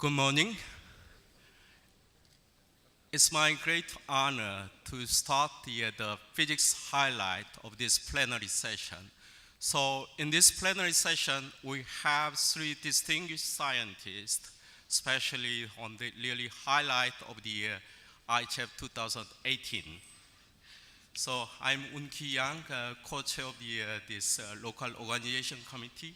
Good morning. It's my great honor to start the physics highlight of this plenary session. So in this plenary session, we have three distinguished scientists, especially on the really highlight of the IHF 2018. So I'm Un-Ki Yang, co-chair of this local organization committee.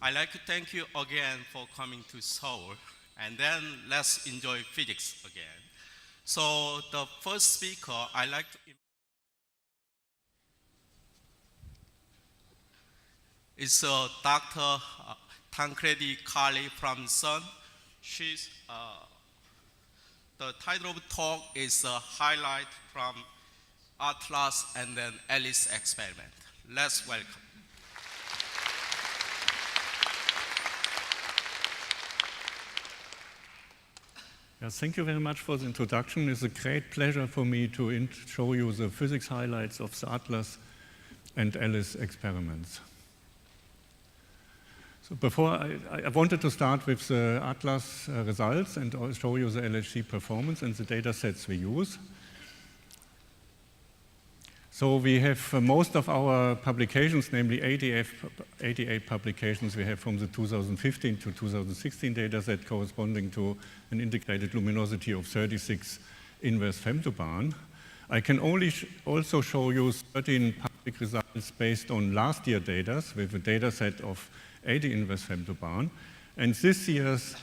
I'd like to thank you again for coming to Seoul, and then let's enjoy physics again. So the first speaker I'd like to is Dr. Tancredi Kali from CERN. She's, the title of the talk is Highlight from Atlas and then Alice experiment. Let's welcome. Yes, thank you very much for the introduction. It's a great pleasure for me to show you the physics highlights of the Atlas and Alice experiments. So before, I wanted to start with the Atlas results and I'll show you the LHC performance and the data sets we use. So we have most of our publications, namely 88 publications we have from the 2015 to 2016 data set corresponding to an integrated luminosity of 36 inverse femtobarn. I can only also show you 13 public results based on last year's data with a data set of 80 inverse femtobarn. And this year's,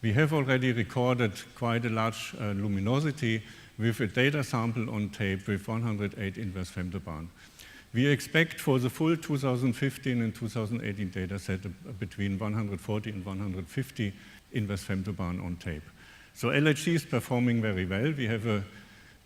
we have already recorded quite a large luminosity with a data sample on tape with 108 inverse femtobarn. We expect for the full 2015 and 2018 data set between 140 and 150 inverse femtobarn on tape. So LHC is performing very well. We have a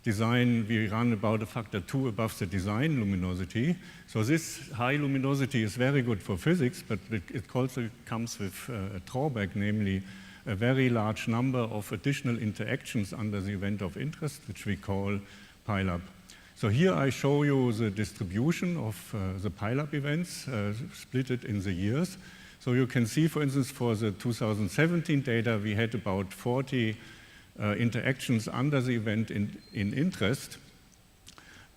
design, we run about a factor 2 above the design luminosity. So this high luminosity is very good for physics, but it also comes with a drawback, namely a very large number of additional interactions under the event of interest, which we call pileup. So here I show you the distribution of the pileup events, split it in the years. So you can see, for instance, for the 2017 data, we had about 40 interactions under the event in interest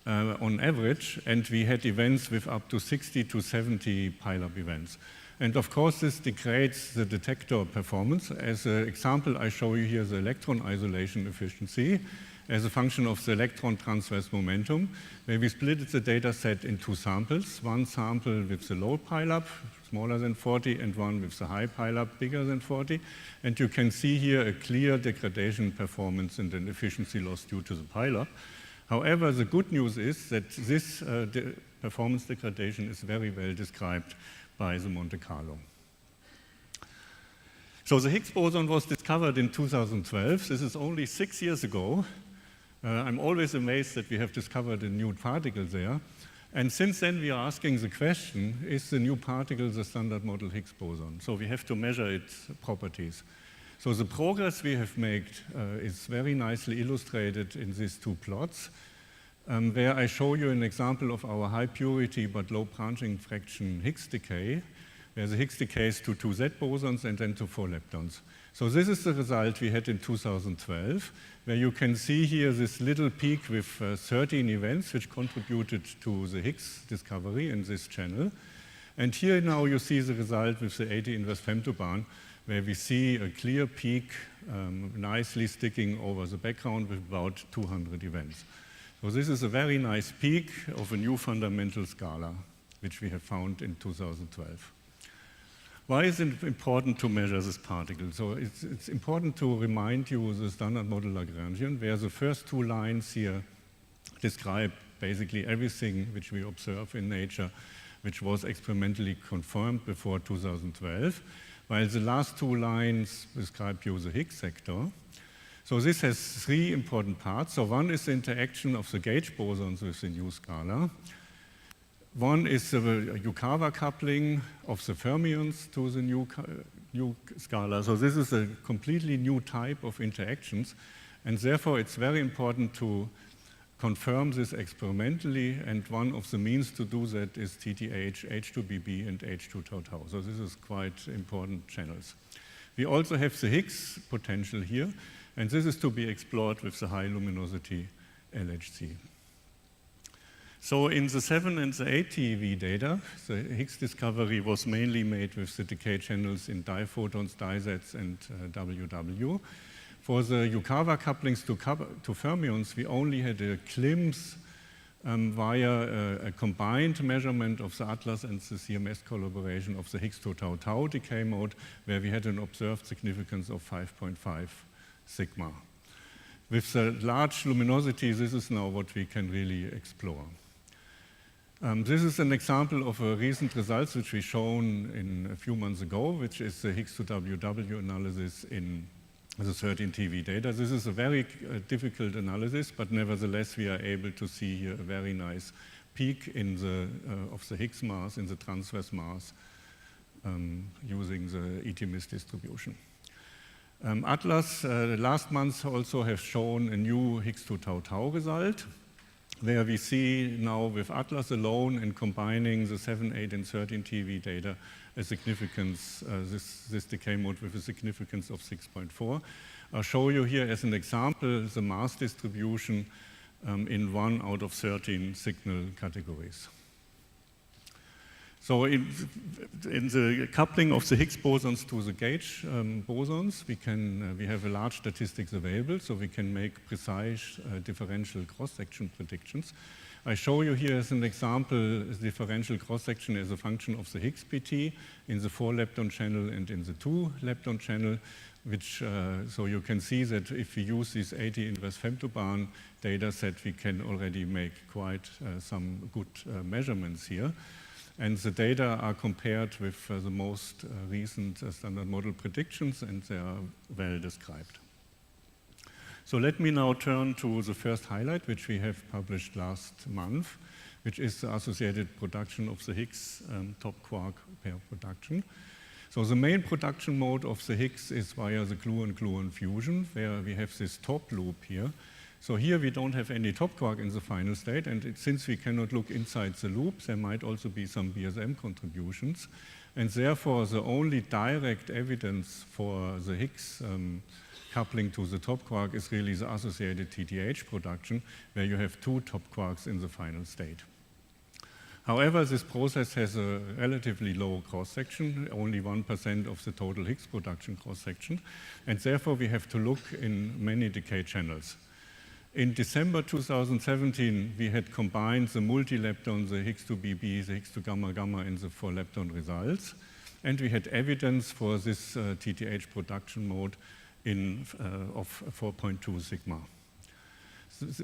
on average, and we had events with up to 60 to 70 pileup events. And of course, this degrades the detector performance. As an example, I show you here the electron isolation efficiency as a function of the electron transverse momentum, where we split the data set in two samples. One sample with the low pileup, smaller than 40, and one with the high pileup, bigger than 40. And you can see here a clear degradation performance and an efficiency loss due to the pileup. However, the good news is that this performance degradation is very well described by the Monte Carlo. So the Higgs boson was discovered in 2012. This is only 6 years ago. I'm always amazed that we have discovered a new particle there. And since then, we are asking the question, is the new particle the standard model Higgs boson? So we have to measure its properties. So the progress we have made is very nicely illustrated in these two plots, where I show you an example of our high purity but low branching fraction Higgs decay, where the Higgs decays to 2 Z bosons and then to 4 leptons. So this is the result we had in 2012, where you can see here this little peak with 13 events which contributed to the Higgs discovery in this channel. And here now you see the result with the 80 inverse femtobarn, where we see a clear peak nicely sticking over the background with about 200 events. So this is a very nice peak of a new fundamental scala, which we have found in 2012. Why is it important to measure this particle? So it's important to remind you the standard model Lagrangian, where the first two lines here describe basically everything which we observe in nature, which was experimentally confirmed before 2012, while the last two lines describe you the Higgs sector. So this has three important parts. So one is the interaction of the gauge bosons with the new scala. One is the Yukawa coupling of the fermions to the new scala. So this is a completely new type of interactions, and therefore it's very important to confirm this experimentally, and one of the means to do that is TTH, H2BB, and H2 tau tau. So this is quite important channels. We also have the Higgs potential here, and this is to be explored with the high luminosity LHC. So in the 7 and the 8 TeV data, the Higgs discovery was mainly made with the decay channels in diphotons, disets, and WW. For the Yukawa couplings to fermions, we only had a glimpse via a combined measurement of the ATLAS and the CMS collaboration of the Higgs to tau-tau decay mode, where we had an observed significance of 5.5 sigma. With the large luminosity, this is now what we can really explore. This is an example of a recent results which we shown in a few months ago, which is the Higgs to WW analysis in the 13 TeV data. This is a very difficult analysis, but nevertheless we are able to see here a very nice peak in of the Higgs mass, in the transverse mass, using the ET-MIS distribution. ATLAS last month also have shown a new Higgs to tau-tau result, where we see now with ATLAS alone and combining the 7, 8, and 13 TeV data, a significance, this decay mode with a significance of 6.4. I'll show you here as an example the mass distribution in 1 out of 13 signal categories. So in the coupling of the Higgs bosons to the gauge bosons, we have a large statistics available, so we can make precise differential cross-section predictions. I show you here as an example differential cross-section as a function of the Higgs PT in the 4-lepton channel and in the 2-lepton channel, which so you can see that if we use this 80 inverse femtobarn data set, we can already make quite some good measurements here. And the data are compared with the most recent standard model predictions, and they are well described. So let me now turn to the first highlight, which we have published last month, which is the associated production of the Higgs top quark pair production. So the main production mode of the Higgs is via the gluon-gluon fusion, where we have this top loop here. So here we don't have any top quark in the final state, and since we cannot look inside the loop, there might also be some BSM contributions. And therefore, the only direct evidence for the Higgs coupling to the top quark is really the associated TTH production, where you have 2 top quarks in the final state. However, this process has a relatively low cross-section, only 1% of the total Higgs production cross-section, and therefore we have to look in many decay channels. In December 2017, we had combined the multi-lepton, the Higgs to BB, the Higgs to gamma-gamma in the 4-lepton results, and we had evidence for this TTH production mode of 4.2 sigma.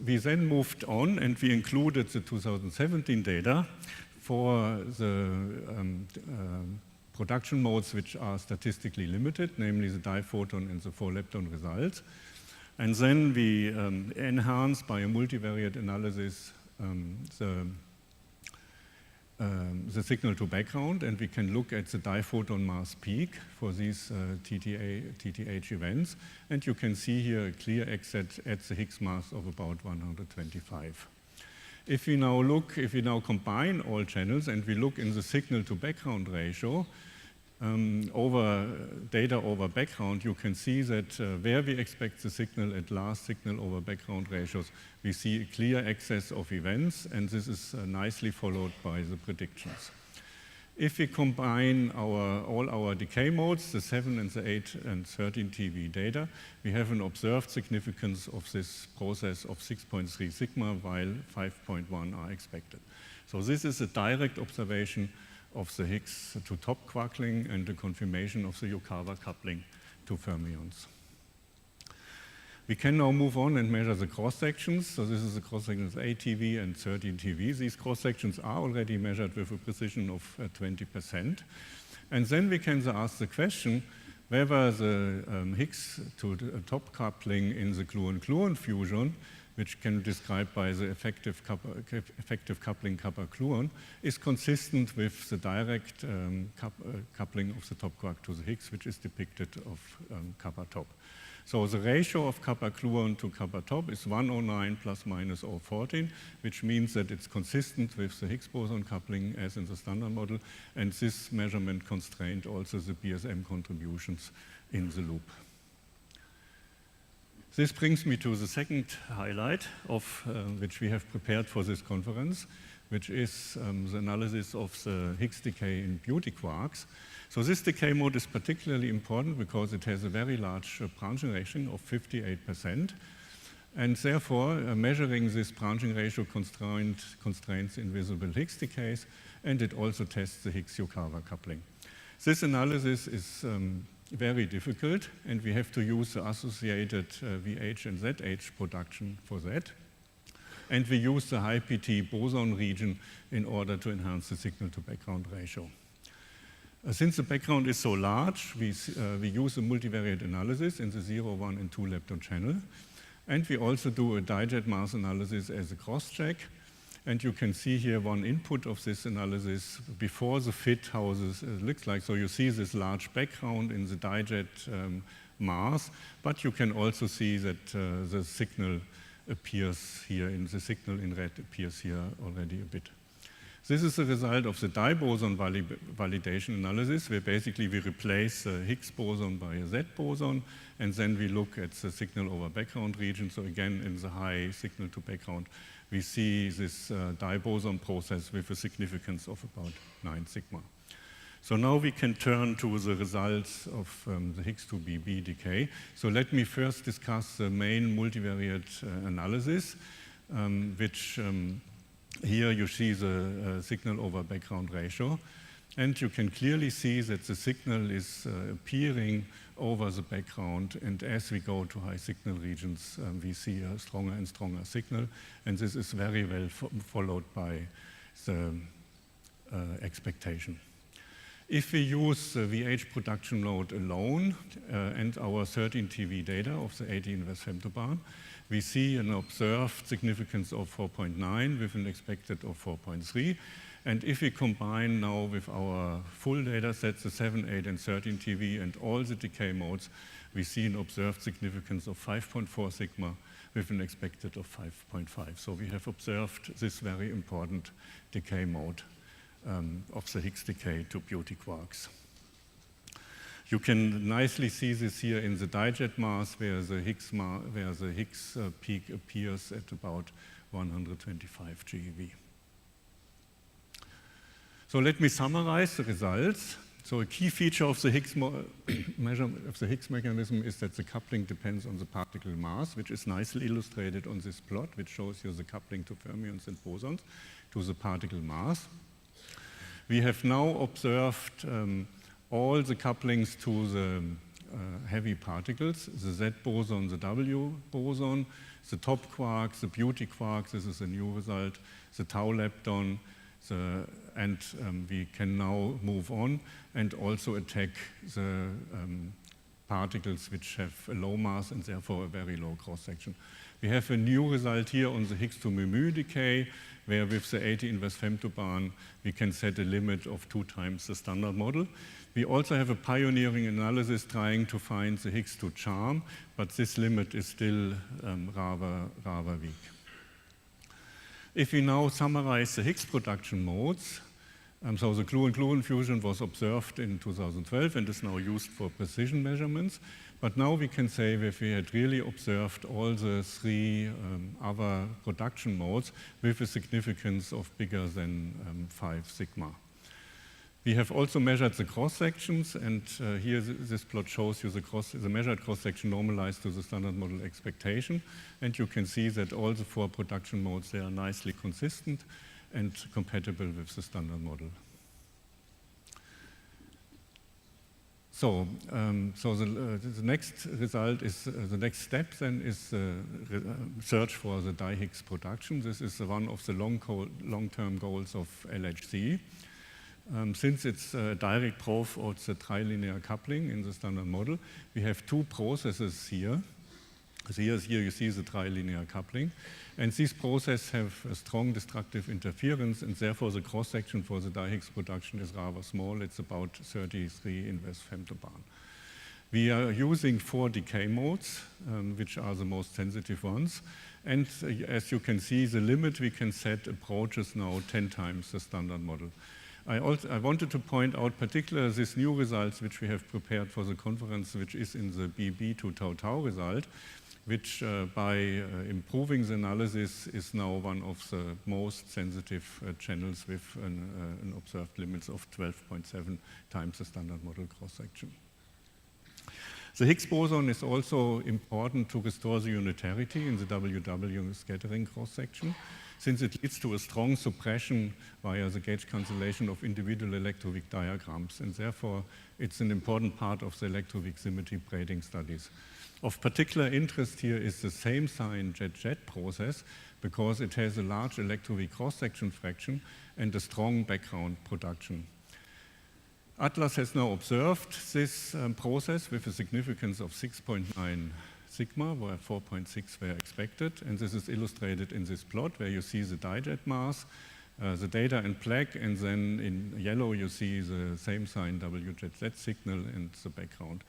We then moved on and we included the 2017 data for the production modes which are statistically limited, namely the diphoton and the 4-lepton results. And then we enhanced by a multivariate analysis the signal to background, and we can look at the diphoton mass peak for these TTH events. And you can see here a clear exit at the Higgs mass of about 125. If we now combine all channels and we look in the signal to background ratio, data over background, you can see that where we expect the signal at last signal over background ratios, we see a clear excess of events, and this is nicely followed by the predictions. If we combine all our decay modes, the 7 and the 8 and 13 TeV data, we have an observed significance of this process of 6.3 sigma, while 5.1 are expected. So this is a direct observation of the Higgs to top quarkling and the confirmation of the Yukawa coupling to fermions. We can now move on and measure the cross-sections. So this is the cross-section of 8 TeV and 13 TeV. These cross-sections are already measured with a precision of 20%. And then we can ask the question whether the Higgs to top coupling in the gluon-gluon fusion which can be described by the effective coupling kappa-gluon, is consistent with the direct coupling of the top quark to the Higgs, which is depicted of kappa top. So the ratio of kappa-gluon to kappa top is 109 plus minus 014, which means that it's consistent with the Higgs boson coupling as in the standard model, and this measurement constrained also the BSM contributions in the loop. This brings me to the second highlight of which we have prepared for this conference, which is the analysis of the Higgs decay in beauty quarks. So this decay mode is particularly important because it has a very large branching ratio of 58%, and therefore measuring this branching ratio constrains invisible Higgs decays, and it also tests the Higgs-Yukawa coupling. This analysis is very difficult, and we have to use the associated VH and ZH production for that. And we use the high PT boson region in order to enhance the signal-to-background ratio. Since the background is so large, we use a multivariate analysis in the 0, 1, and 2 lepton channel. And we also do a digest mass analysis as a cross-check. And you can see here one input of this analysis before the fit, how this looks like. So you see this large background in the digest mass, but you can also see that the signal appears here, the signal in red appears here already a bit. This is the result of the diboson validation analysis, where basically we replace the Higgs boson by a Z boson, and then we look at the signal over background region. So again, in the high signal to background, we see this diboson process with a significance of about 9 sigma. So now we can turn to the results of the Higgs-2BB decay. So let me first discuss the main multivariate analysis, which here you see the signal over background ratio. And you can clearly see that the signal is appearing over the background, and as we go to high signal regions, we see a stronger and stronger signal, and this is very well followed by the expectation. If we use the VH production load alone and our 13 TV data of the 80 inverse femtobarn, we see an observed significance of 4.9 with an expected of 4.3. And if we combine now with our full data sets, the 7, 8, and 13 TV and all the decay modes, we see an observed significance of 5.4 sigma with an expected of 5.5. So we have observed this very important decay mode of the Higgs decay to beauty quarks. You can nicely see this here in the digest mass, where the Higgs peak appears at about 125 GeV. So let me summarize the results. So a key feature of the Higgs mechanism is that the coupling depends on the particle mass, which is nicely illustrated on this plot, which shows you the coupling to fermions and bosons to the particle mass. We have now observed all the couplings to the heavy particles, the Z boson, the W boson, the top quarks, the beauty quarks, this is a new result, the tau lepton, and we can now move on and also attack the particles which have a low mass and therefore a very low cross-section. We have a new result here on the Higgs to mu decay, where with the 80 inverse femtobarn, we can set a limit of 2 times the standard model. We also have a pioneering analysis trying to find the Higgs to charm, but this limit is still rather weak. If we now summarize the Higgs production modes, so the gluon-gluon fusion was observed in 2012 and is now used for precision measurements. But now we can say that we had really observed all the 3 other production modes with a significance of bigger than 5 sigma. We have also measured the cross-sections, and here this plot shows you the measured cross-section normalized to the standard model expectation. And you can see that all the 4 production modes, they are nicely consistent and compatible with the standard model. So, the next result is, the next step then is search for the di-Higgs production. This is one of the long-term goals of LHC. Since it's a direct proof of the trilinear coupling in the standard model, we have 2 processes here. So here you see the trilinear coupling. And these processes have a strong destructive interference, and therefore the cross-section for the di-Higgs production is rather small. It's about 33 inverse femtobarn. We are using 4 decay modes, which are the most sensitive ones. And as you can see, the limit we can set approaches now 10 times the standard model. I wanted to point out particularly this new results which we have prepared for the conference, which is in the BB to tau-tau result, which by improving the analysis is now one of the most sensitive channels with an observed limits of 12.7 times the standard model cross-section. The Higgs boson is also important to restore the unitarity in the WW scattering cross-section, since it leads to a strong suppression via the gauge cancellation of individual electroweak diagrams, and therefore it's an important part of the electroweak symmetry braiding studies. Of particular interest here is the same sign jet-jet process, because it has a large electroweak cross-section fraction and a strong background production. Atlas has now observed this process with a significance of 6.9 sigma, where 4.6 were expected, and this is illustrated in this plot where you see the di-jet mass, the data in black, and then in yellow you see the same sign WJZ signal and the background.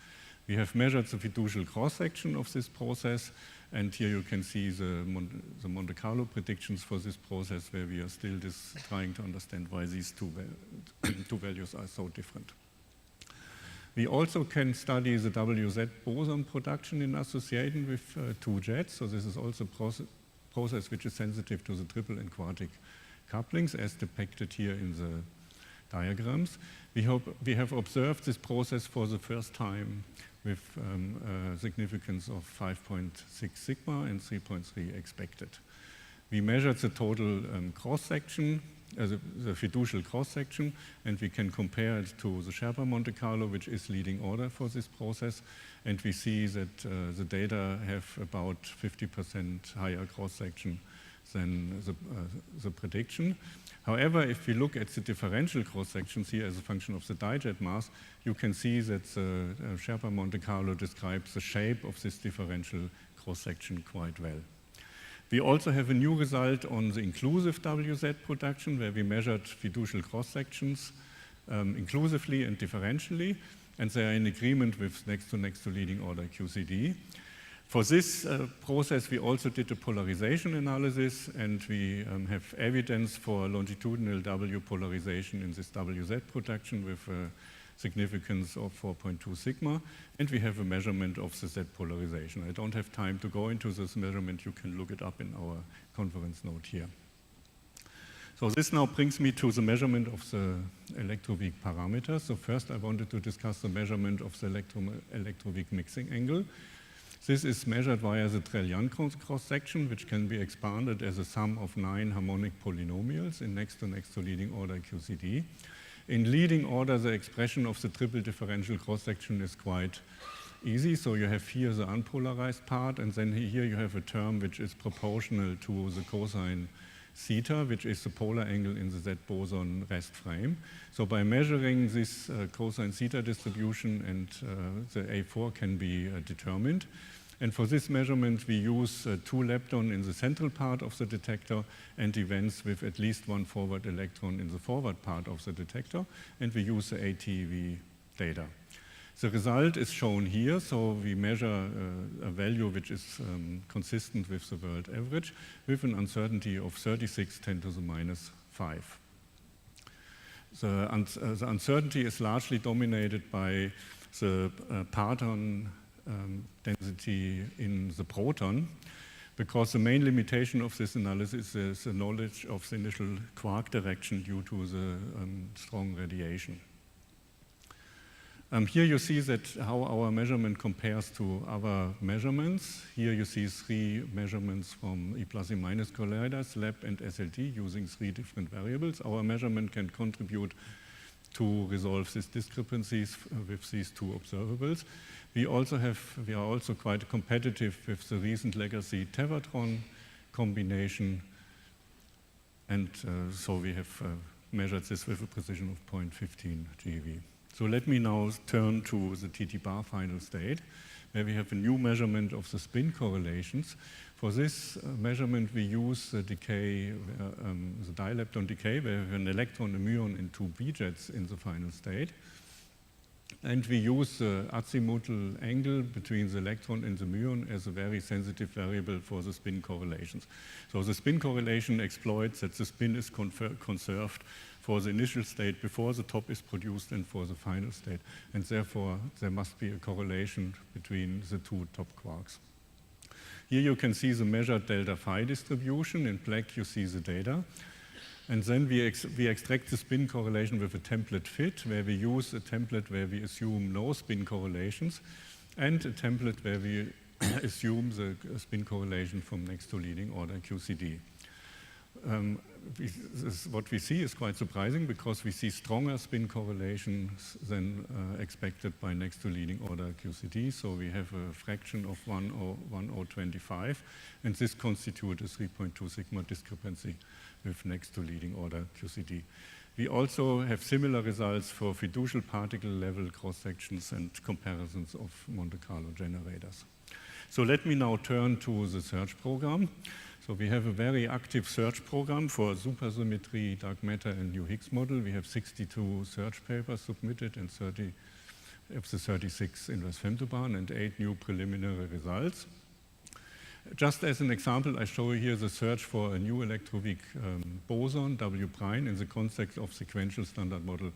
We have measured the fiducial cross-section of this process, and here you can see the Monte Carlo predictions for this process, where we are still trying to understand why these two values are so different. We also can study the WZ boson production in association with 2 jets, so this is also a process which is sensitive to the triple and quartic couplings, as depicted here in the diagrams. We have observed this process for the first time with a significance of 5.6 sigma and 3.3 expected. We measured the total cross-section, the fiducial cross-section, and we can compare it to the Sherpa Monte Carlo, which is leading order for this process, and we see that the data have about 50% higher cross-section than the prediction. However, if we look at the differential cross-sections here as a function of the di-jet mass, you can see that the Sherpa Monte Carlo describes the shape of this differential cross-section quite well. We also have a new result on the inclusive WZ production, where we measured fiducial cross-sections inclusively and differentially, and they are in agreement with next to leading order QCD. For this process, we also did a polarization analysis, and we have evidence for longitudinal W polarization in this WZ production with a significance of 4.2 sigma, and we have a measurement of the Z polarization. I don't have time to go into this measurement. You can look it up in our conference note here. So this now brings me to the measurement of the electroweak parameters. So first I wanted to discuss the measurement of the electroweak mixing angle. This is measured via the Trelian cross-section, which can be expanded as a sum of 9 harmonic polynomials in next to leading order QCD. In leading order, the expression of the triple differential cross-section is quite easy. So you have here the unpolarized part, and then here you have a term which is proportional to the cosine theta, which is the polar angle in the Z boson rest frame. So by measuring this cosine theta distribution, and the A4 can be determined. And for this measurement, we use 2 lepton in the central part of the detector and events with at least 1 forward electron in the forward part of the detector, and we use the ATV data. The result is shown here, so we measure a value which is consistent with the world average with an uncertainty of 36 10 to the minus 5. The uncertainty is largely dominated by the parton density in the proton, because the main limitation of this analysis is the knowledge of the initial quark direction due to the strong radiation. Here you see that how our measurement compares to other measurements. Here you see 3 measurements from E plus E minus colliders, LAB and SLT, using 3 different variables. Our measurement can contribute to resolve these discrepancies with these 2 observables. We are also quite competitive with the recent legacy Tevatron combination, and so we have measured this with a precision of 0.15 GeV. So let me now turn to the TT bar final state. where we have a new measurement of the spin correlations. For this measurement, we use the decay, the dilepton decay, where we have an electron, a muon, and two B-jets in the final state. And we use the azimuthal angle between the electron and the muon as a very sensitive variable for the spin correlations. So the spin correlation exploits that the spin is conserved for the initial state before the top is produced and for the final state. And therefore, there must be a correlation between the two top quarks. Here you can see the measured delta phi distribution. In black, you see the data. And then we extract the spin correlation with a template fit, where we use a template where we assume no spin correlations, and a template where we assume the spin correlation from next to leading order QCD. What we see is quite surprising, because we see stronger spin correlations than expected by next to leading order QCD. So we have a fraction of 1/1025, and this constitutes a 3.2 sigma discrepancy with next to leading order QCD. We also have similar results for fiducial particle level cross-sections and comparisons of Monte Carlo generators. So let me now turn to the search program. So we have a very active search program for supersymmetry, dark matter, and new Higgs model. We have 62 search papers submitted and 30 of the 36 inverse femtobarn and 8 new preliminary results. Just as an example, I show you here the search for a new electroweak boson, W prime, in the context of sequential standard model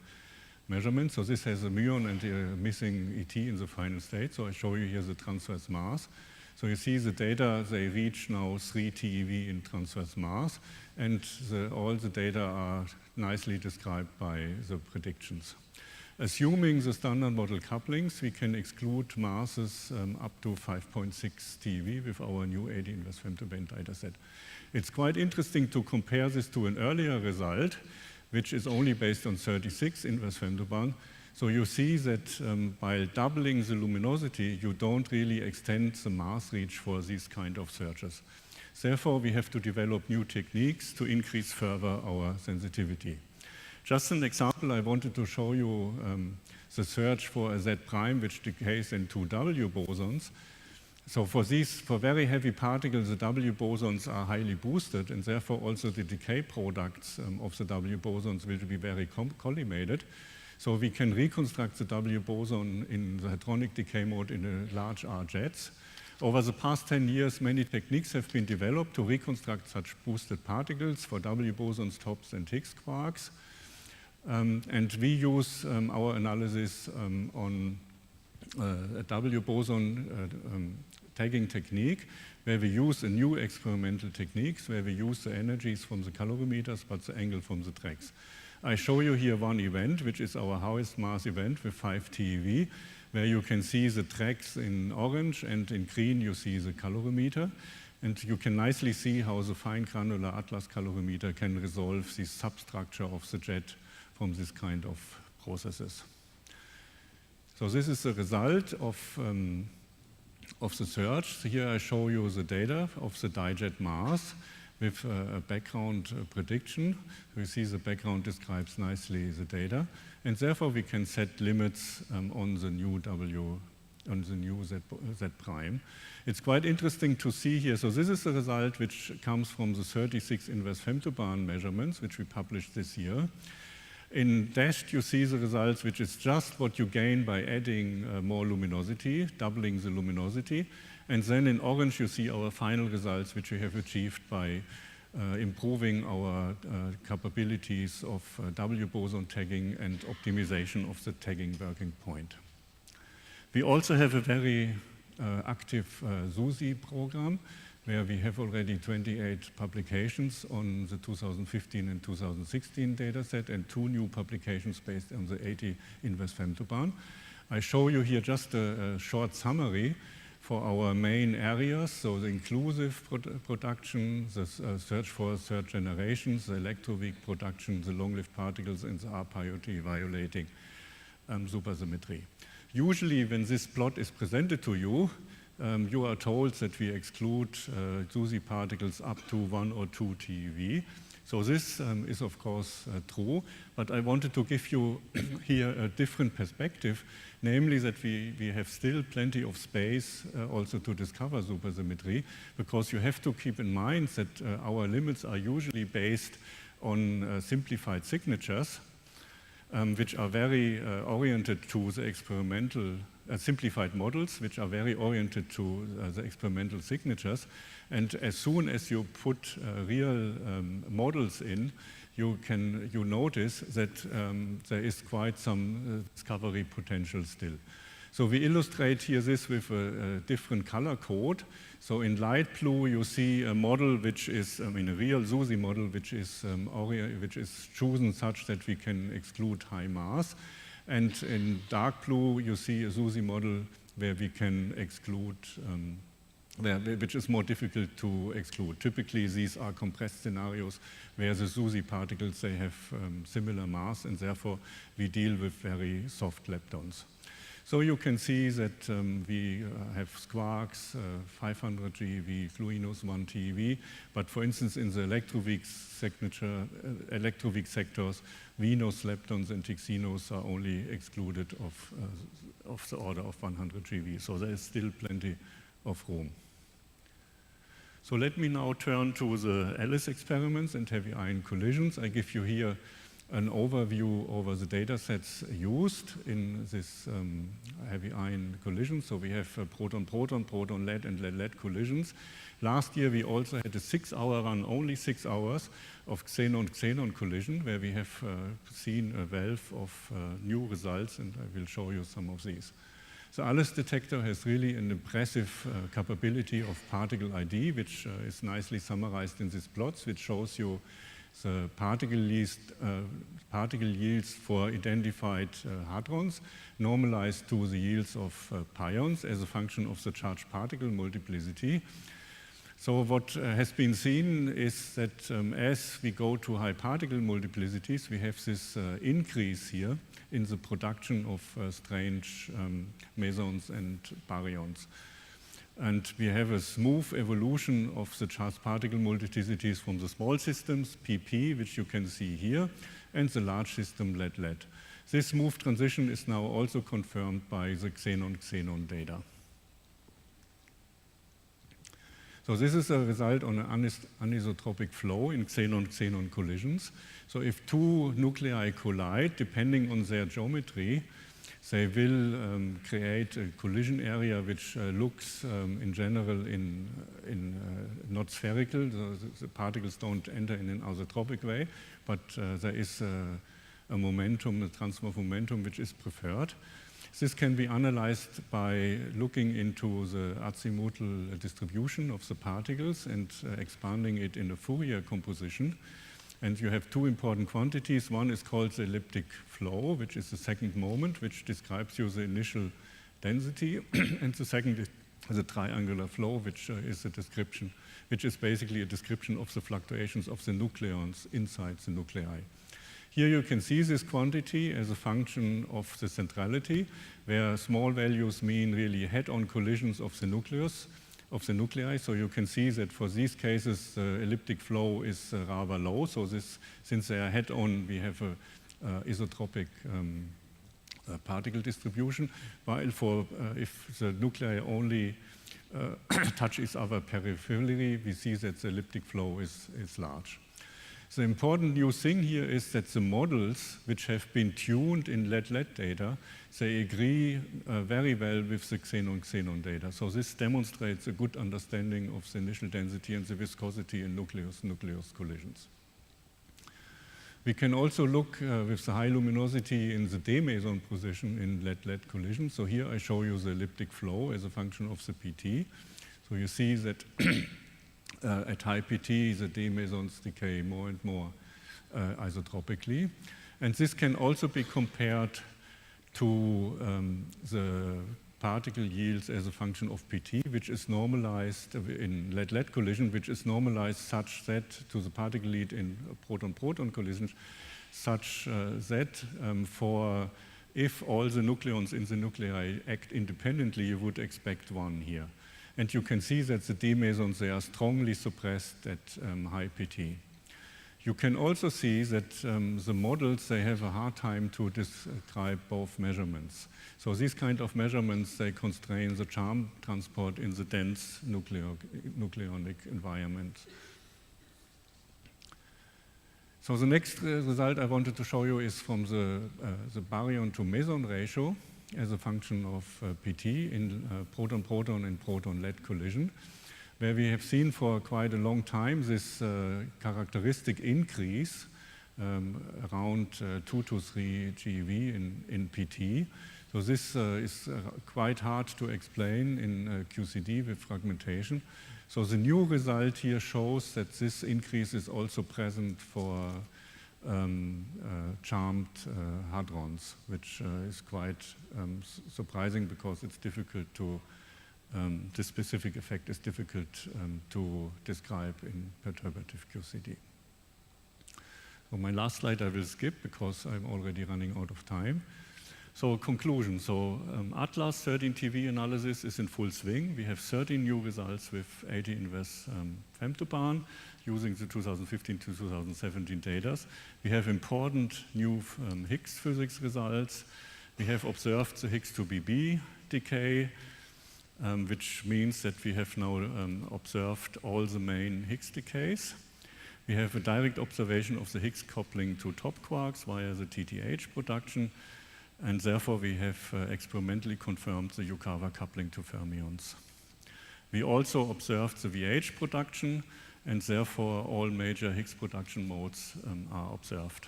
measurement. So this has a muon and a missing ET in the final state. So I show you here the transverse mass. So you see the data, they reach now 3 TeV in transverse mass, and all the data are nicely described by the predictions. Assuming the standard model couplings, we can exclude masses up to 5.6 TeV with our new 80 inverse femtoband dataset. It's quite interesting to compare this to an earlier result, which is only based on 36 inverse femtobarn. So you see that by doubling the luminosity, you don't really extend the mass reach for these kind of searches. Therefore, we have to develop new techniques to increase further our sensitivity. Just an example, I wanted to show you the search for a Z prime, which decays in two W bosons. So for very heavy particles, the W bosons are highly boosted, and therefore also the decay products of the W bosons will be very collimated. So we can reconstruct the W boson in the hadronic decay mode in a large R jets. Over the past 10 years, many techniques have been developed to reconstruct such boosted particles for W bosons, tops, and Higgs quarks. And we use our analysis on a W boson tagging technique, where we use a new experimental techniques, where we use the energies from the calorimeters, but the angle from the tracks. I show you here one event, which is our highest mass event with 5 TeV, where you can see the tracks in orange, and in green you see the calorimeter. And you can nicely see how the fine granular atlas calorimeter can resolve the substructure of the jet from this kind of processes. So this is the result of the search. Here I show you the data of the dijet mass with a background prediction. We see the background describes nicely the data, and therefore we can set limits on the new Z prime. It's quite interesting to see here. So this is the result which comes from the 36 inverse femtobarn measurements, which we published this year. In dashed, you see the results, which is just what you gain by adding more luminosity, doubling the luminosity. And then in orange, you see our final results, which we have achieved by improving our capabilities of W boson tagging and optimization of the tagging working point. We also have a very active SUSI program, where we have already 28 publications on the 2015 and 2016 dataset, and 2 new publications based on the 80 inverse femtobarn. I show you here just a short summary for our main areas, so the inclusive production, the search for third generations, the electroweak production, the long-lived particles, and the R-piety violating supersymmetry. Usually when this plot is presented to you, you are told that we exclude SUSI particles up to 1 or 2 TeV. So this is of course true, but I wanted to give you here a different perspective, namely that we have still plenty of space also to discover supersymmetry, because you have to keep in mind that our limits are usually based on simplified signatures, which are very oriented to the experimental simplified models, which are very oriented to the experimental signatures. And as soon as you put real models in, you notice that there is quite some discovery potential still. So we illustrate here this with a different color code. So in light blue, you see a model which is, a real SUSY model, which is chosen such that we can exclude high mass. And in dark blue, you see a SUSY model where we can exclude, which is more difficult to exclude. Typically, these are compressed scenarios where the SUSY particles, they have similar mass, and therefore we deal with very soft leptons. So you can see that we have squarks, 500 GeV, fluinos 1 TeV, but for instance in the electroweak sectors, venous leptons and tixinos are only excluded of the order of 100 GeV, so there is still plenty of room. So let me now turn to the Alice experiments and heavy ion collisions. I give you here an overview over the data sets used in this heavy ion collision. So we have proton-proton, proton-lead, and lead-lead collisions. Last year we also had a 6-hour run, only 6 hours, of xenon-xenon collision, where we have seen a wealth of new results, and I will show you some of these. The Alice detector has really an impressive capability of particle ID, which is nicely summarized in these plots, which shows you the particle yields for identified hadrons normalized to the yields of pions as a function of the charged particle multiplicity. So what has been seen is that as we go to high particle multiplicities, we have this increase here in the production of strange mesons and baryons. And we have a smooth evolution of the charged particle multiplicities from the small systems, PP, which you can see here, and the large system, lead-lead. This smooth transition is now also confirmed by the xenon-xenon data. So this is a result on an anisotropic flow in xenon-xenon collisions. So if two nuclei collide, depending on their geometry, they will create a collision area which looks in general not spherical. The particles don't enter in an isotropic way, but there is a momentum, a transfer of momentum, which is preferred. This can be analyzed by looking into the azimuthal distribution of the particles and expanding it in a Fourier composition. And you have two important quantities. One is called the elliptic flow, which is the second moment, which describes you the initial density. And the second is the triangular flow, which is a description, which is basically a description of the fluctuations of the nucleons inside the nuclei. Here you can see this quantity as a function of the centrality, where small values mean really head-on collisions of the nucleus, of the nuclei. So you can see that for these cases, the elliptic flow is rather low. So since they are head-on, we have an isotropic particle distribution, while if the nuclei only touch each other peripherally, we see that the elliptic flow is large. The important new thing here is that the models which have been tuned in lead-lead data, they agree very well with the xenon-xenon data. So this demonstrates a good understanding of the initial density and the viscosity in nucleus-nucleus collisions. We can also look with the high luminosity in the D-meson position in lead-lead collisions. So here I show you the elliptic flow as a function of the PT. So you see that at high PT, the D-mesons decay more and more isotropically. And this can also be compared to the particle yields as a function of PT, which is normalized in lead-lead collision, which is normalized such that to the particle yield in proton-proton collisions, such that for if all the nucleons in the nuclei act independently, you would expect one here. And you can see that the D-mesons, they are strongly suppressed at high PT. You can also see that the models, they have a hard time to describe both measurements. So these kind of measurements, they constrain the charm transport in the dense nucleonic environment. So the next result I wanted to show you is from the baryon to meson ratio as a function of PT in proton-proton and proton-lead collision, where we have seen for quite a long time this characteristic increase around 2 to 3 GeV in PT. So this is quite hard to explain in QCD with fragmentation. So the new result here shows that this increase is also present for charmed hadrons, which is quite surprising because it's difficult to, this specific effect is difficult to describe in perturbative QCD. So my last slide I will skip because I'm already running out of time. So conclusion, so Atlas 13 TV analysis is in full swing. We have 13 new results with 80 inverse femtobarn using the 2015 to 2017 data. We have important new Higgs physics results. We have observed the Higgs to BB decay, which means that we have now observed all the main Higgs decays. We have a direct observation of the Higgs coupling to top quarks via the TTH production. And therefore, we have experimentally confirmed the Yukawa coupling to fermions. We also observed the VH production, and therefore, all major Higgs production modes are observed.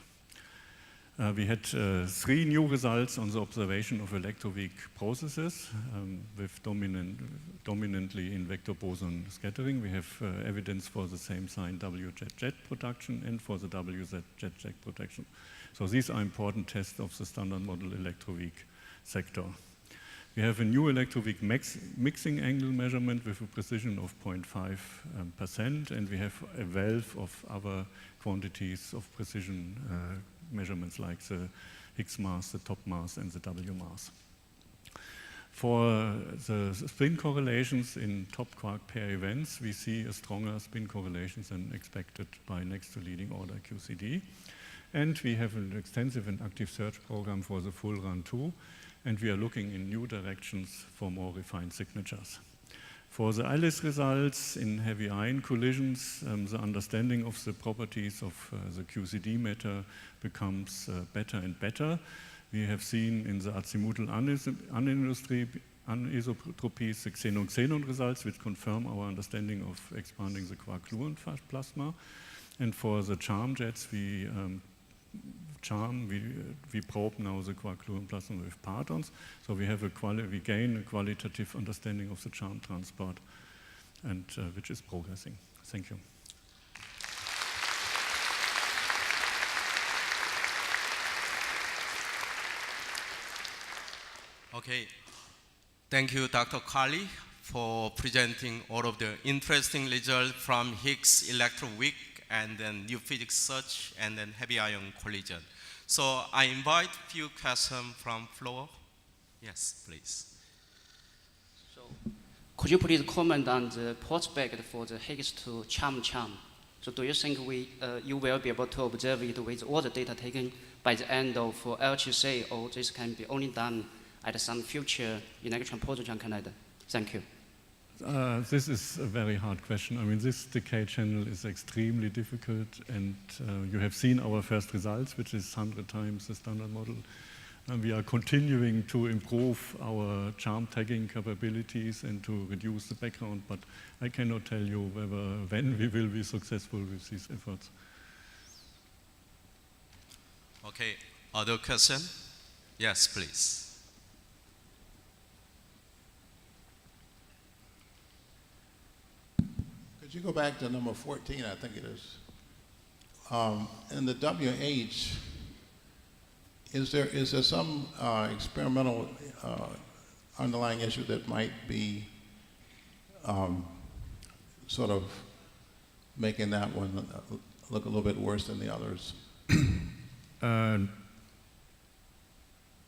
We had 3 new results on the observation of electroweak processes with dominantly in vector boson scattering. We have evidence for the same sign WZ production and for the WZ production. So these are important tests of the standard model electroweak sector. We have a new electroweak mixing angle measurement with a precision of 0.5%, and we have a wealth of other quantities of precision measurements like the Higgs mass, the top mass, and the W mass. For the spin correlations in top quark pair events, we see a stronger spin correlations than expected by next to leading order QCD. And we have an extensive and active search program for the full run too, and we are looking in new directions for more refined signatures. For the ILIS results in heavy ion collisions, the understanding of the properties of the QCD matter becomes better and better. We have seen in the azimuthal anisotropies the xenon-xenon results, which confirm our understanding of expanding the quark-gluon plasma. And for the charm jets, we probe now the quark-gluon plasma with partons. So we gain a qualitative understanding of the charm transport, and which is progressing. Thank you. Okay, thank you, Dr. Carli, for presenting all of the interesting results from Higgs electroweak and then new physics search and then heavy ion collision. So I invite a few questions from floor. Yes, please. So could you please comment on the prospect for the Higgs to charm? So do you think you will be able to observe it with all the data taken by the end of LHC, or this can be only done at some future electron positron Canada? Thank you. This is a very hard question. I mean, this decay channel is extremely difficult, and you have seen our first results, which is 100 times the standard model. And we are continuing to improve our charm tagging capabilities and to reduce the background, but I cannot tell you when we will be successful with these efforts. Okay, other question? Yes, please. Could you go back to number 14, I think it is. In the WH, is there some experimental underlying issue that might be sort of making that one look a little bit worse than the others?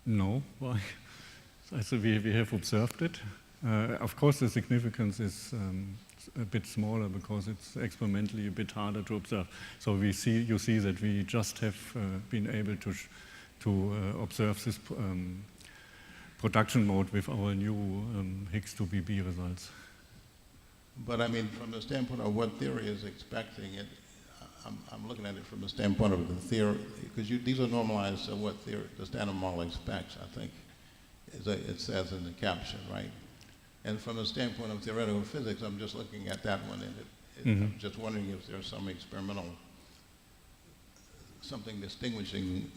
No. Why? So we have observed it. Of course, the significance is a bit smaller because it's experimentally a bit harder to observe. So you see that we just have been able to observe this production mode with our new Higgs 2BB results. But I mean, from the standpoint of what theory is expecting, I'm looking at it from the standpoint of the theory, because these are normalized to what the standard model expects, I think, it says in the caption, right? And from the standpoint of theoretical physics, I'm just looking at that one, and I'm just wondering if there's some experimental, something distinguishing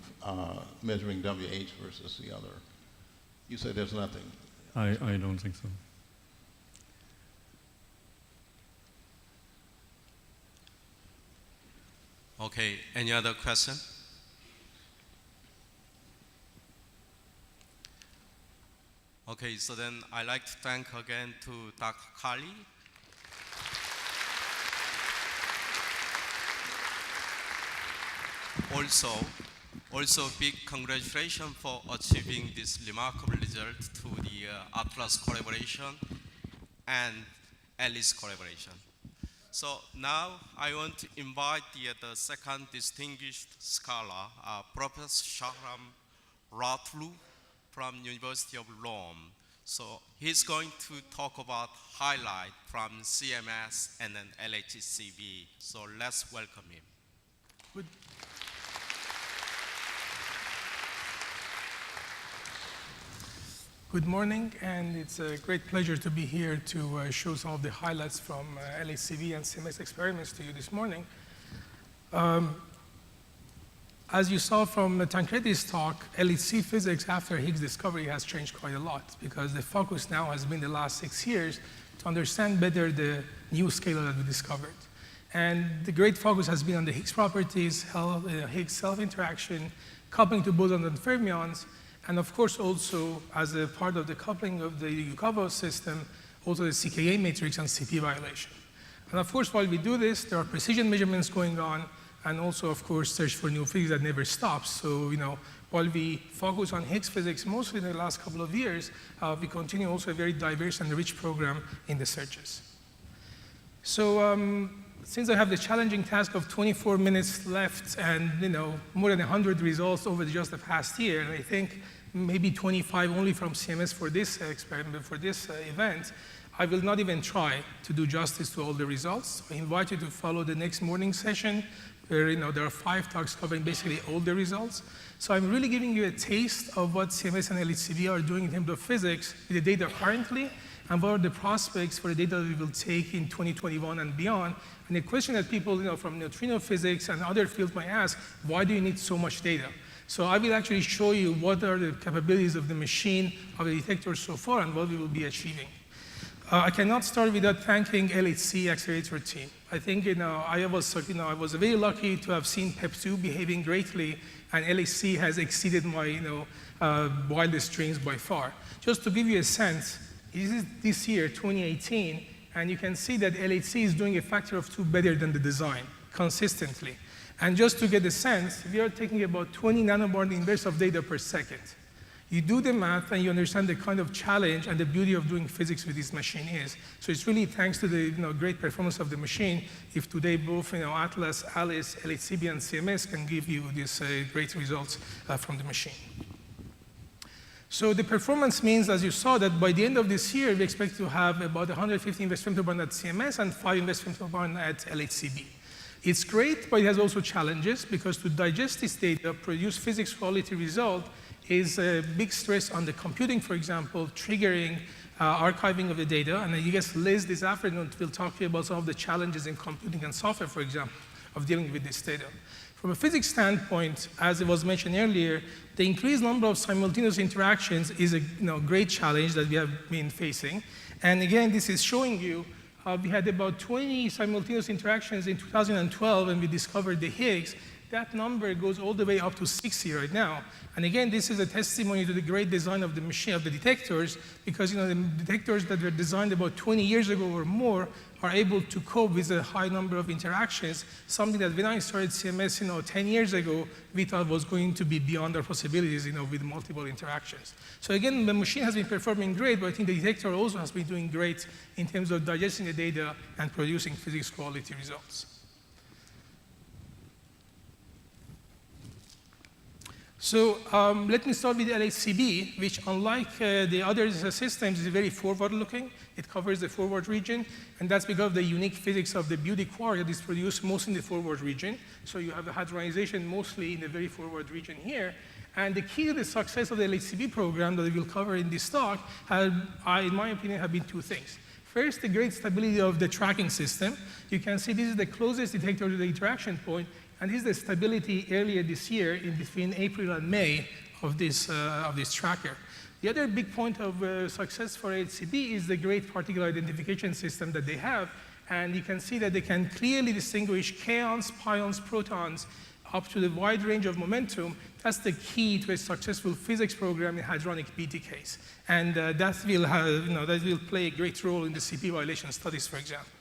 measuring WH versus the other. You said there's nothing. I don't think so. Okay, any other question? Okay, so then I'd like to thank again to Dr. Kali. Also big congratulations for achieving this remarkable result to the Atlas collaboration and Alice collaboration. So now I want to invite the second distinguished scholar, Professor Shahram Ratlu from University of Rome. So he's going to talk about highlight from CMS and then LHCb. So let's welcome him. Good. Good morning, and it's a great pleasure to be here to show some of the highlights from LHCb and CMS experiments to you this morning. As you saw from Tancredi's talk, LHC physics after Higgs discovery has changed quite a lot, because the focus now has been the last 6 years to understand better the new scalar that we discovered. And the great focus has been on the Higgs properties, Higgs self-interaction, coupling to bosons and fermions, and of course also, as a part of the coupling of the Yukawa system, also the CKA matrix and CP violation. And of course, while we do this, there are precision measurements going on, and also, of course, search for new physics that never stops. So, while we focus on Higgs physics mostly in the last couple of years, we continue also a very diverse and rich program in the searches. So, since I have the challenging task of 24 minutes left and more than 100 results over just the past year, and I think maybe 25 only from CMS for this experiment, for this event, I will not even try to do justice to all the results. I invite you to follow the next morning session where there are 5 talks covering basically all the results. So I'm really giving you a taste of what CMS and LHCb are doing in terms of physics with the data currently, and what are the prospects for the data we will take in 2021 and beyond. And the question that people from neutrino physics and other fields might ask, why do you need so much data? So I will actually show you what are the capabilities of the machine, of the detector so far, and what we will be achieving. I cannot start without thanking LHC Accelerator team. I think I was very lucky to have seen PEP2 behaving greatly, and LHC has exceeded my wildest dreams by far. Just to give you a sense, this year, 2018, and you can see that LHC is doing a factor of 2 better than the design consistently. And just to get a sense, we are taking about 20 nanobar inverse of data per second. You do the math and you understand the kind of challenge and the beauty of doing physics with this machine is. So it's really thanks to the great performance of the machine if today both Atlas, Alice, LHCb, and CMS can give you these great results from the machine. So the performance means, as you saw, that by the end of this year, we expect to have about 150 inverse femtobarn at CMS and 5 inverse femtobarn at LHCb. It's great, but it has also challenges, because to digest this data, produce physics quality result, is a big stress on the computing, for example, triggering archiving of the data. And I guess Liz this afternoon will talk to you about some of the challenges in computing and software, for example, of dealing with this data. From a physics standpoint, as it was mentioned earlier, the increased number of simultaneous interactions is a great challenge that we have been facing. And again, this is showing you we had about 20 simultaneous interactions in 2012 when we discovered the Higgs. That number goes all the way up to 60 right now. And again, this is a testimony to the great design of the machine, of the detectors, because the detectors that were designed about 20 years ago or more are able to cope with a high number of interactions, something that when I started CMS 10 years ago, we thought was going to be beyond our possibilities with multiple interactions. So again, the machine has been performing great, but I think the detector also has been doing great in terms of digesting the data and producing physics quality results. So let me start with LHCb, which unlike the other systems is very forward-looking. It covers the forward region, and that's because of the unique physics of the beauty quark that is produced mostly in the forward region. So you have the hadronization mostly in the very forward region here. And the key to the success of the LHCb program that we will cover in this talk, in my opinion, have been two things. First, the great stability of the tracking system. You can see this is the closest detector to the interaction point, and this is the stability earlier this year in between April and May of this tracker. The other big point of success for LHCb is the great particle identification system that they have. And you can see that they can clearly distinguish kaons, pions, protons up to the wide range of momentum. That's the key to a successful physics program in hadronic BTKs. And that will play a great role in the CP violation studies, for example.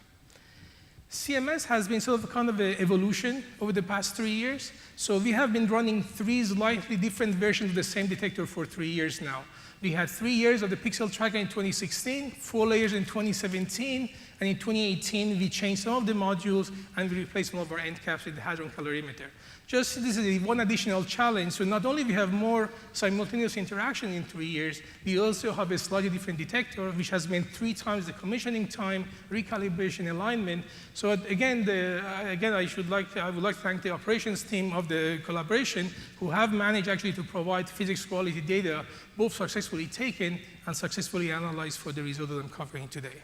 CMS has been sort of kind of an evolution over the past 3 years. So we have been running 3 slightly different versions of the same detector for 3 years now. We had 3 years of the pixel tracker in 2016, 4 layers in 2017, and in 2018 we changed some of the modules and we replaced some of our end caps with the hadron calorimeter. Just this is one additional challenge. So not only we have more simultaneous interaction in 3 years, we also have a slightly different detector, which has meant 3 times the commissioning time, recalibration, alignment. So again, I would like to thank the operations team of the collaboration who have managed actually to provide physics quality data, both successfully taken and successfully analyzed for the result that I'm covering today.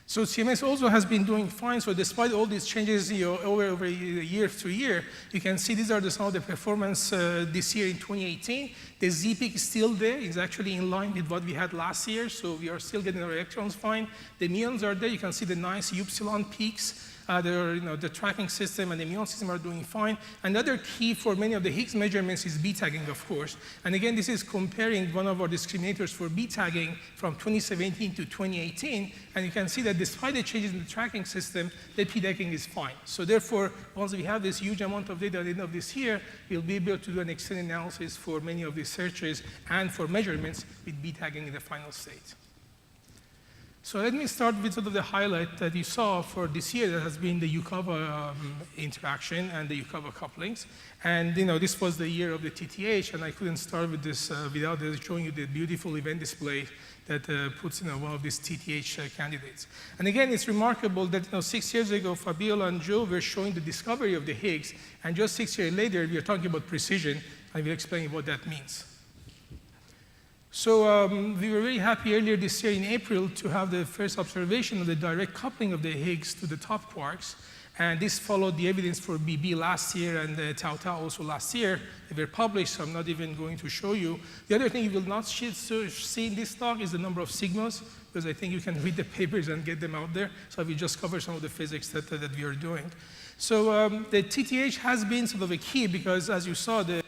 So CMS also has been doing fine. So despite all these changes over year to year, you can see these are some of the performance this year in 2018. The Z peak is still there. It's actually in line with what we had last year. So we are still getting our electrons fine. The muons are there. You can see the nice upsilon peaks. The tracking system and the muon system are doing fine. Another key for many of the Higgs measurements is B-tagging, of course. And again, this is comparing one of our discriminators for B-tagging from 2017 to 2018. And you can see that despite the changes in the tracking system, the P-tagging is fine. So therefore, once we have this huge amount of data at the end of this year, we'll be able to do an extended analysis for many of these searches and for measurements with B-tagging in the final state. So let me start with sort of the highlight that you saw for this year that has been the Yukawa interaction and the Yukawa couplings. And this was the year of the TTH, and I couldn't start with this without showing you the beautiful event display that puts one of these TTH candidates. And again, it's remarkable that 6 years ago, Fabiola and Joe were showing the discovery of the Higgs, and just 6 years later, we are talking about precision, and we'll explain what that means. So we were very happy earlier this year in April to have the first observation of the direct coupling of the Higgs to the top quarks. And this followed the evidence for BB last year and Tau Tau also last year. They were published, so I'm not even going to show you. The other thing you will not see in this talk is the number of sigmas, because I think you can read the papers and get them out there. So I will just cover some of the physics that we are doing. So the TTH has been sort of a key because, as you saw, the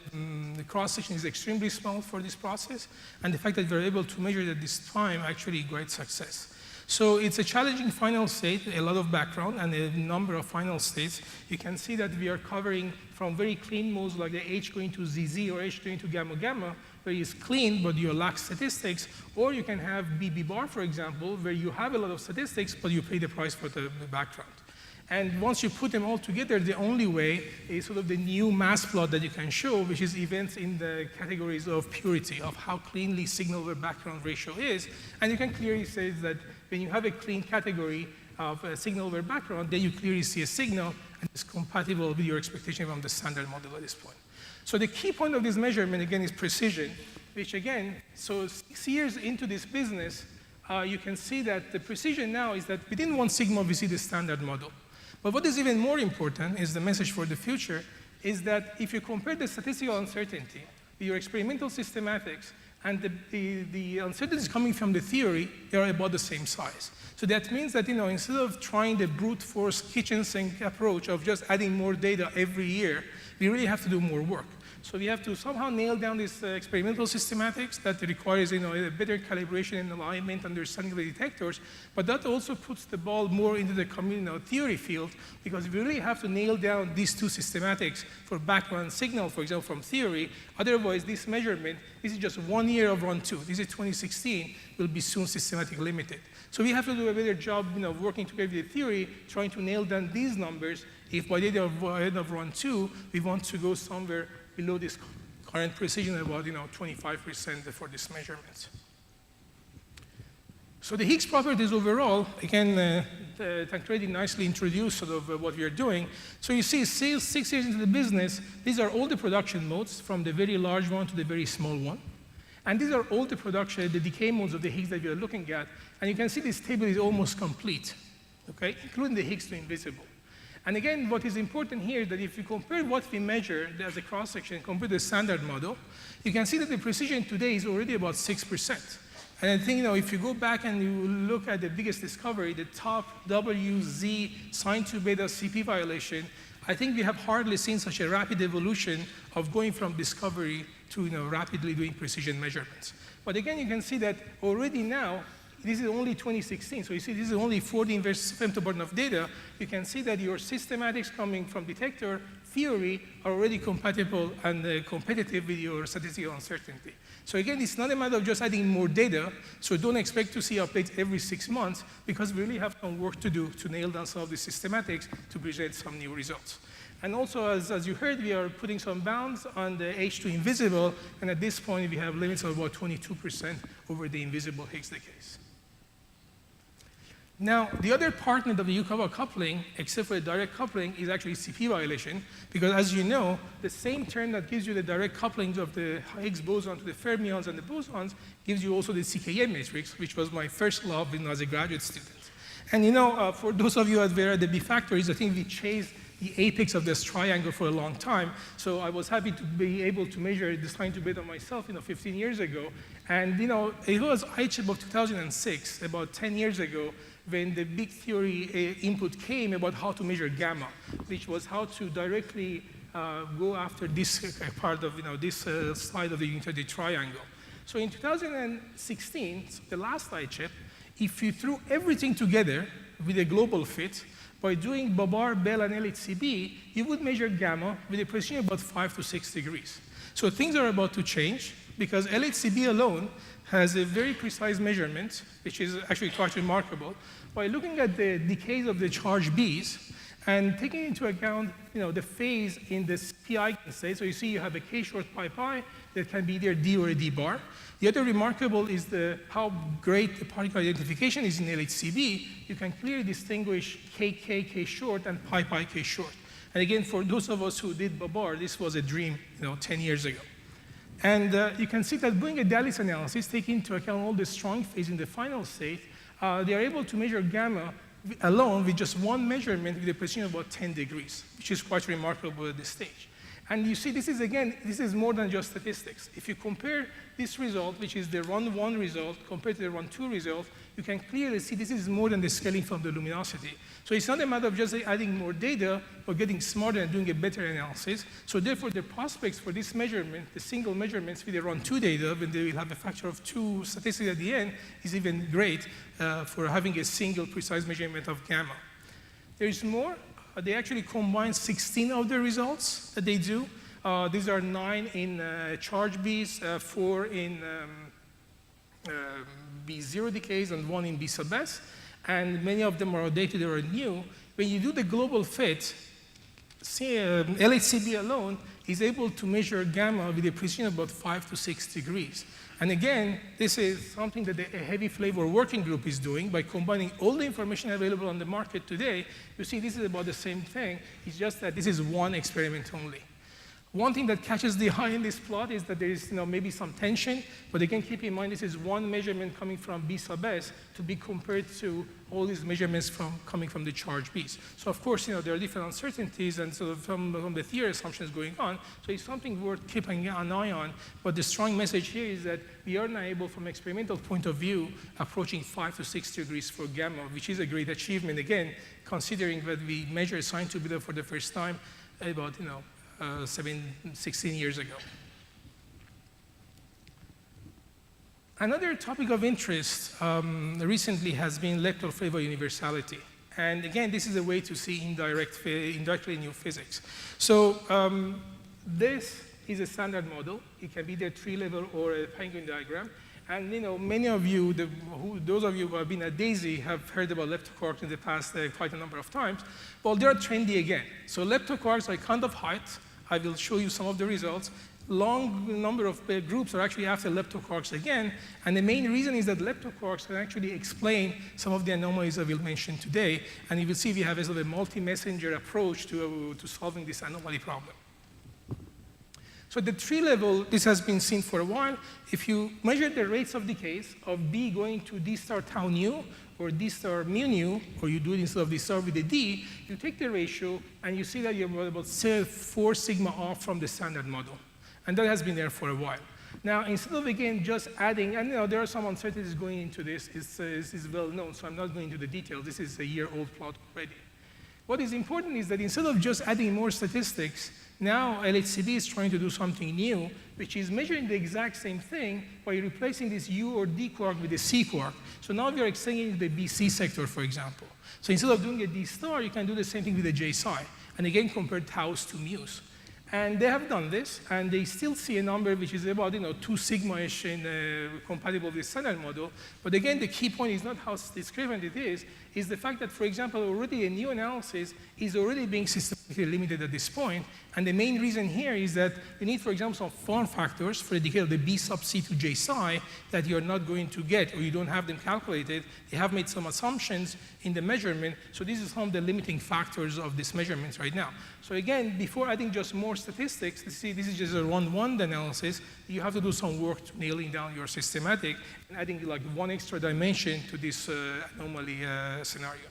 cross-section is extremely small for this process, and the fact that we're able to measure it at this time actually great success. So it's a challenging final state, a lot of background, and a number of final states. You can see that we are covering from very clean modes like the H going to ZZ or H going to gamma gamma, where it's clean, but you lack statistics, or you can have BB bar, for example, where you have a lot of statistics, but you pay the price for the background. And once you put them all together, the only way is sort of the new mass plot that you can show, which is events in the categories of purity, of how cleanly signal over background ratio is. And you can clearly say that when you have a clean category of signal over background, then you clearly see a signal, and it's compatible with your expectation from the standard model at this point. So the key point of this measurement, again, is precision, which again, so 6 years into this business, you can see that the precision now is that within 1 sigma, we see the standard model. But what is even more important is the message for the future, is that if you compare the statistical uncertainty with your experimental systematics, And the uncertainties coming from the theory, they are about the same size. So that means that instead of trying the brute force kitchen sink approach of just adding more data every year, we really have to do more work. So we have to somehow nail down these experimental systematics that requires a better calibration and alignment, understanding of the detectors, but that also puts the ball more into the theory field, because we really have to nail down these two systematics for background signal, for example, from theory. Otherwise, this measurement, this is just 1 year of run 2. This is 2016, will be soon systematically limited. So we have to do a better job working together with the theory, trying to nail down these numbers. If by the end of run 2, we want to go somewhere below this current precision, about 25% for this measurement. So the Higgs properties overall, again, Tancredi nicely introduced sort of what we are doing. So you see, 6 years into the business, these are all the production modes, from the very large one to the very small one. And these are all the production, the decay modes of the Higgs that we are looking at. And you can see this table is almost complete, okay, including the Higgs to invisible. And again, what is important here is that if you compare what we measured as a cross-section compared to the standard model, you can see that the precision today is already about 6%. And I think if you go back and you look at the biggest discovery, the top WZ sin 2 beta CP violation, I think we have hardly seen such a rapid evolution of going from discovery to rapidly doing precision measurements. But again, you can see that already now, this is only 2016, so you see this is only 40 inverse femtobarn of data. You can see that your systematics coming from detector theory are already compatible and competitive with your statistical uncertainty. So again, it's not a matter of just adding more data, so don't expect to see updates every 6 months, because we really have some work to do to nail down some of the systematics to present some new results. And also, as you heard, we are putting some bounds on the H2 invisible, and at this point, we have limits of about 22% over the invisible Higgs decays. Now, the other partner of the Yukawa coupling, except for the direct coupling, is actually CP violation, because as you know, the same term that gives you the direct couplings of the Higgs boson to the fermions and the bosons gives you also the CKM matrix, which was my first love as a graduate student. And for those of you out there at the B factories, I think we chased the apex of this triangle for a long time. So I was happy to be able to measure the sin 2 beta myself 15 years ago. And it was ICHIP of 2006, about 10 years ago, when the big theory input came about how to measure gamma, which was how to directly go after this part of this side of the unitary triangle. So in 2016, so the last ICHIP, if you threw everything together with a global fit, by doing Babar, Bell, and LHCb, you would measure gamma with a precision of about 5 to 6 degrees. So things are about to change, because LHCb alone has a very precise measurement, which is actually quite remarkable. By looking at the decays of the charge Bs and taking into account the phase in this p eigenstate, so you see you have a k short pi pi that can be either d or a d bar. The other remarkable is how great the particle identification is in LHCb. You can clearly distinguish kk, k short, and pi pi, k short. And again, for those of us who did Babar, this was a dream 10 years ago. And you can see that doing a Dallas analysis, taking into account all the strong phase in the final state, they are able to measure gamma alone with just one measurement with a precision of about 10 degrees, which is quite remarkable at this stage. And you see, this is more than just statistics. If you compare this result, which is the run 1 result, compared to the run 2 result, you can clearly see this is more than the scaling from the luminosity. So it's not a matter of just adding more data, or getting smarter and doing a better analysis. So therefore, the prospects for this measurement, the single measurements with the run 2 data, when they will have a factor of 2 statistics at the end, is even great for having a single precise measurement of gamma. There is more. They actually combine 16 of the results that they do. These are 9 in charge Bs, 4 in B0 decays, and 1 in B sub S. And many of them are outdated or new. When you do the global fit, LHCb alone is able to measure gamma with a precision of about 5 to 6 degrees. And again, this is something that the heavy flavor working group is doing by combining all the information available on the market today. You see, this is about the same thing. It's just that this is one experiment only. One thing that catches the eye in this plot is that there is maybe some tension, but again, keep in mind this is one measurement coming from B sub S to be compared to all these measurements coming from the charge B's. So of course, there are different uncertainties and sort of from the theory assumptions going on. So it's something worth keeping an eye on. But the strong message here is that we are now able, from experimental point of view, approaching 5 to 6 degrees for gamma, which is a great achievement, again, considering that we measured sine 2 beta for the first time about 16 years ago. Another topic of interest recently has been lepton flavor universality. And again, this is a way to see indirectly new physics. So this is a standard model. It can be the tree level or a penguin diagram. And many of you, those of you who have been at DAISY have heard about leptoquarks in the past quite a number of times. Well, they're trendy again. So leptoquarks are kind of height. I will show you some of the results. Long number of groups are actually after leptoquarks again, and the main reason is that leptoquarks can actually explain some of the anomalies I will mention today, and you will see we have a sort of a multi-messenger approach to solving this anomaly problem. So at the tree level, this has been seen for a while. If you measure the rates of decays of B going to D star tau nu, or D star mu nu, or you do it instead of D star with a D, you take the ratio, and you see that you're about 4 sigma off from the standard model. And that has been there for a while. Now, instead of, again, just adding, and there are some uncertainties going into this, it's well known, so I'm not going into the details. This is a year-old plot already. What is important is that instead of just adding more statistics, now LHCb is trying to do something new, which is measuring the exact same thing by replacing this U or D quark with a C quark. So now we are extending the BC sector, for example. So instead of doing a D star, you can do the same thing with a J psi, and again compare taus to mu's. And they have done this, and they still see a number which is about 2 sigma-ish compatible with the standard model. But again, the key point is not how discrepant it is the fact that, for example, already a new analysis is already being systematically limited at this point. And the main reason here is that you need, for example, some form factors for the decay of the B sub C to J psi that you're not going to get, or you don't have them calculated. They have made some assumptions in the measurement. So this is some of the limiting factors of these measurements right now. So again, before adding just more statistics, see, this is just a one-one analysis. You have to do some work to nailing down your systematic and adding like one extra dimension to this anomaly scenario.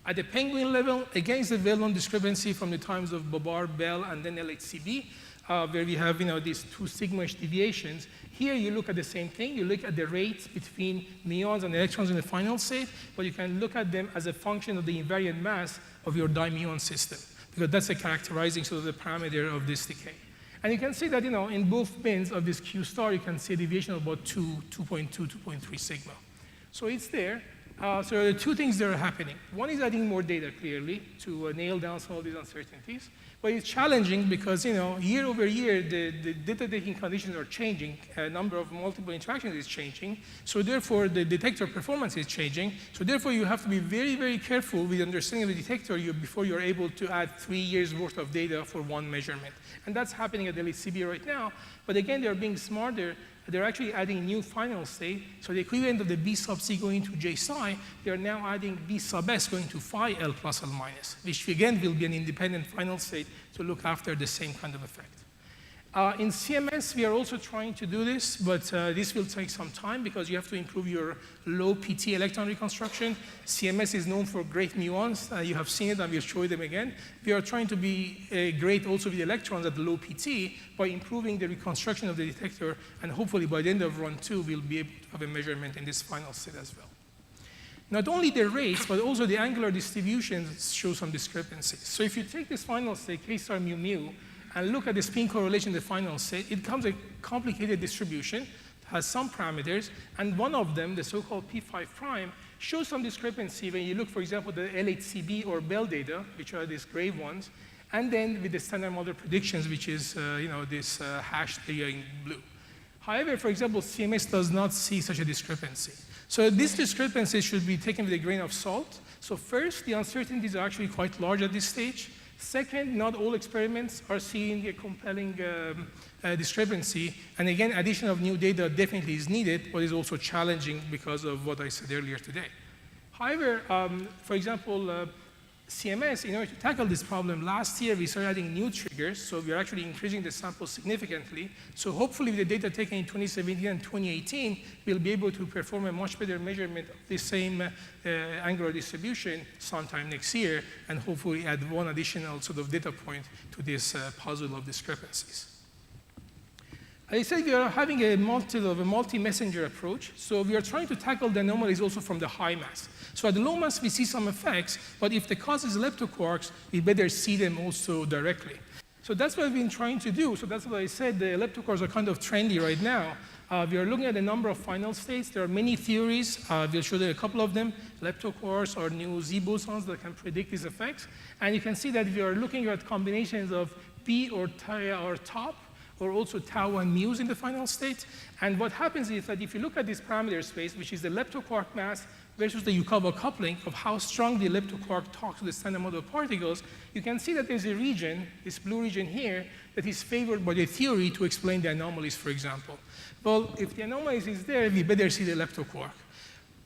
At the penguin level, again, it's a well-known discrepancy from the times of Bobar, Bell, and then LHCb, where we have these 2 sigma-ish deviations. Here you look at the same thing. You look at the rates between muons and electrons in the final state, but you can look at them as a function of the invariant mass of your dimuon system, because that's a characterizing sort of the parameter of this decay. And you can see that in both bins of this Q star, you can see a deviation of about 2.2, 2.3 sigma. So it's there. So there are 2 things that are happening. One is adding more data, clearly, to nail down some of these uncertainties. But it's challenging because, year over year, the data-taking conditions are changing. A number of multiple interactions is changing. So therefore, the detector performance is changing. So therefore, you have to be very, very careful with understanding the detector before you're able to add 3 years' worth of data for one measurement. And that's happening at LHCb right now. But again, they're being smarter. They're actually adding new final state. So the equivalent of the B sub C going to J psi, they're now adding B sub S going to phi L plus L minus, which again will be an independent final state to look after the same kind of effect. In CMS, we are also trying to do this, but this will take some time because you have to improve your low PT electron reconstruction. CMS is known for great muons. You have seen it, and we'll show them again. We are trying to be great also with electrons at the low PT by improving the reconstruction of the detector, and hopefully by the end of run 2, we'll be able to have a measurement in this final state as well. Not only the rates, but also the angular distributions show some discrepancies. So if you take this final state, K star mu mu, and look at the spin correlation in the final state, it becomes a complicated distribution, has some parameters, and one of them, the so-called P5 prime, shows some discrepancy when you look, for example, the LHCb or Bell data, which are these gray ones, and then with the standard model predictions, which is this hashed area in blue. However, for example, CMS does not see such a discrepancy. So this discrepancy should be taken with a grain of salt. So first, the uncertainties are actually quite large at this stage. Second, not all experiments are seeing a compelling discrepancy. And again, addition of new data definitely is needed, but is also challenging because of what I said earlier today. However, for example, CMS, in order to tackle this problem, last year we started adding new triggers, so we are actually increasing the sample significantly. So hopefully with the data taken in 2017 and 2018, we'll be able to perform a much better measurement of the same angular distribution sometime next year, and hopefully add one additional sort of data point to this puzzle of discrepancies. I said we are having a multi-messenger approach, so we are trying to tackle the anomalies also from the high mass. So at the low mass, we see some effects, but if the cause is leptoquarks, we better see them also directly. So that's what we've been trying to do. So that's what I said, the leptoquarks are kind of trendy right now. We are looking at a number of final states. There are many theories. We'll show you a couple of them. Leptoquarks or new Z bosons that can predict these effects. And you can see that we are looking at combinations of B or top, or also tau and mu's in the final state. And what happens is that if you look at this parameter space, which is the leptoquark mass versus the Yukawa coupling of how strong the leptoquark talks to the standard model particles, you can see that there's a region, this blue region here, that is favored by the theory to explain the anomalies, for example. Well, if the anomalies is there, we better see the leptoquark.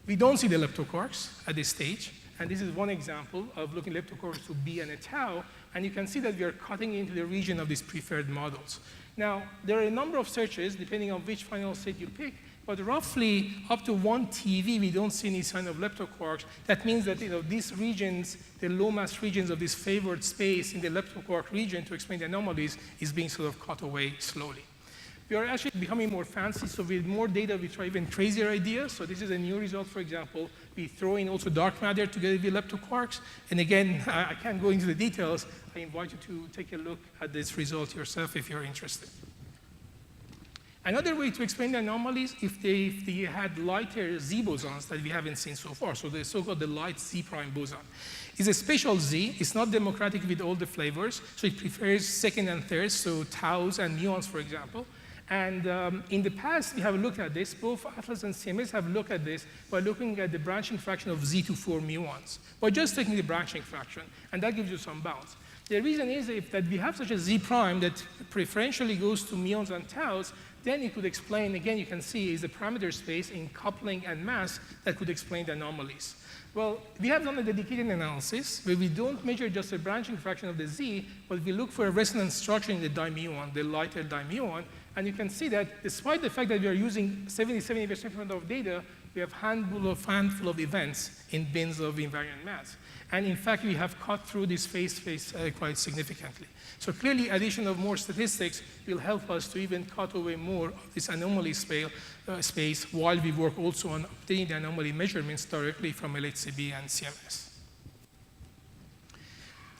We don't see the leptoquarks at this stage. And this is one example of looking leptoquarks to B and a tau. And you can see that we are cutting into the region of these preferred models. Now, there are a number of searches, depending on which final state you pick, but roughly up to 1 TeV, we don't see any sign of leptoquarks. That means that these regions, the low mass regions of this favored space in the leptoquark region to explain the anomalies is being sort of cut away slowly. We are actually becoming more fancy, so with more data, we try even crazier ideas. So this is a new result, for example. We throw in also dark matter together with leptoquarks. And again, I can't go into the details. I invite you to take a look at this result yourself if you're interested. Another way to explain the anomalies, if they had lighter Z bosons that we haven't seen so far, so the so-called the light Z prime boson, is a special Z. It's not democratic with all the flavors, so it prefers second and third, so taus and muons, for example. And in the past, we have looked at this. Both Atlas and CMS have looked at this by looking at the branching fraction of Z to 4 muons, by just taking the branching fraction, and that gives you some bounds. The reason is that we have such a Z prime that preferentially goes to muons and taus, then it could explain, again, you can see is the parameter space in coupling and mass that could explain the anomalies. Well, we have done a dedicated analysis where we don't measure just the branching fraction of the Z, but we look for a resonance structure in the dimuon, the lighter dimuon, and you can see that despite the fact that we are using 70% of data, we have handful of events in bins of invariant mass. And in fact, we have cut through this phase space quite significantly. So clearly, addition of more statistics will help us to even cut away more of this anomaly space while we work also on obtaining the anomaly measurements directly from LHCb and CMS.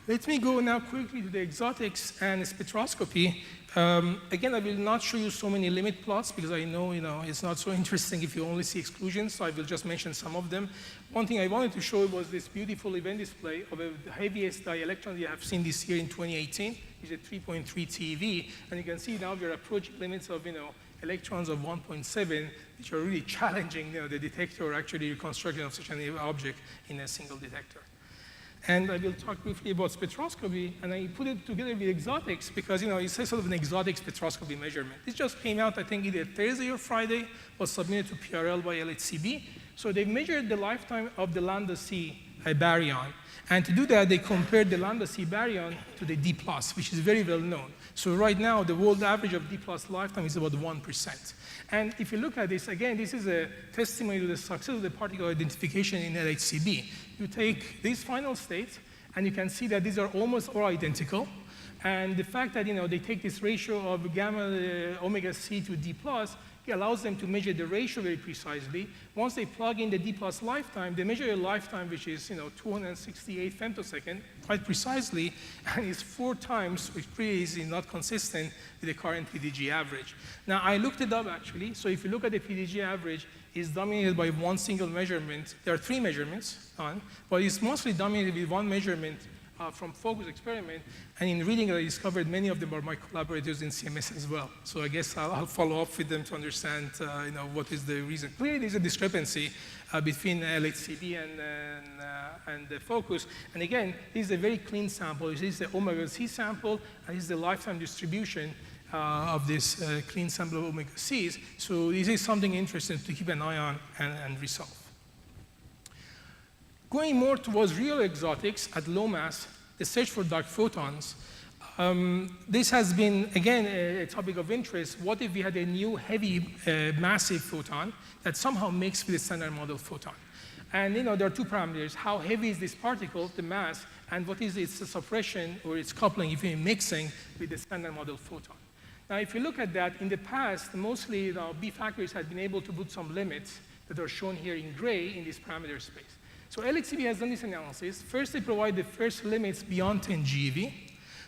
Let me go now quickly to the exotics and spectroscopy. Again, I will not show you so many limit plots because I know, it's not so interesting if you only see exclusions, so I will just mention some of them. One thing I wanted to show was this beautiful event display of the heaviest dielectron you have seen this year in 2018. It's a 3.3 TeV, and you can see now we're approaching limits of, electrons of 1.7, which are really challenging, the detector actually reconstruction of such an object in a single detector. And I will talk briefly about spectroscopy, and I put it together with exotics because, it's sort of an exotic spectroscopy measurement. This just came out, I think, either Thursday or Friday, was submitted to PRL by LHCb. So they measured the lifetime of the lambda C baryon. And to do that, they compared the lambda C baryon to the D+, which is very well known. So right now, the world average of D+ lifetime is about 1%. And if you look at this, again, this is a testimony to the success of the particle identification in LHCb. You take these final states, and you can see that these are almost all identical. And the fact that they take this ratio of gamma omega C to D+, it allows them to measure the ratio very precisely. Once they plug in the D+ lifetime, they measure a lifetime which is 268 femtosecond quite precisely, and is 4 times, which really is not consistent with the current PDG average. Now, I looked it up actually. So if you look at the PDG average, it's dominated by one single measurement. There are 3 measurements done, but it's mostly dominated with one measurement from focus experiment, and in reading I discovered many of them are my collaborators in CMS as well. So I guess I'll follow up with them to understand what is the reason. Clearly there's a discrepancy between LHCb and the focus. And again, this is a very clean sample. This is the omega C sample, and this is the lifetime distribution of this clean sample of omega Cs. So this is something interesting to keep an eye on and resolve. Going more towards real exotics at low mass, the search for dark photons. This has been, again, a topic of interest. What if we had a new heavy, massive photon that somehow makes with the standard model photon? And there are two parameters. How heavy is this particle, the mass, and what is its suppression or its coupling if you're mixing with the standard model photon? Now, if you look at that, in the past, mostly B factories had been able to put some limits that are shown here in gray in this parameter space. So LHCb has done this analysis. First, they provide the first limits beyond 10 GeV.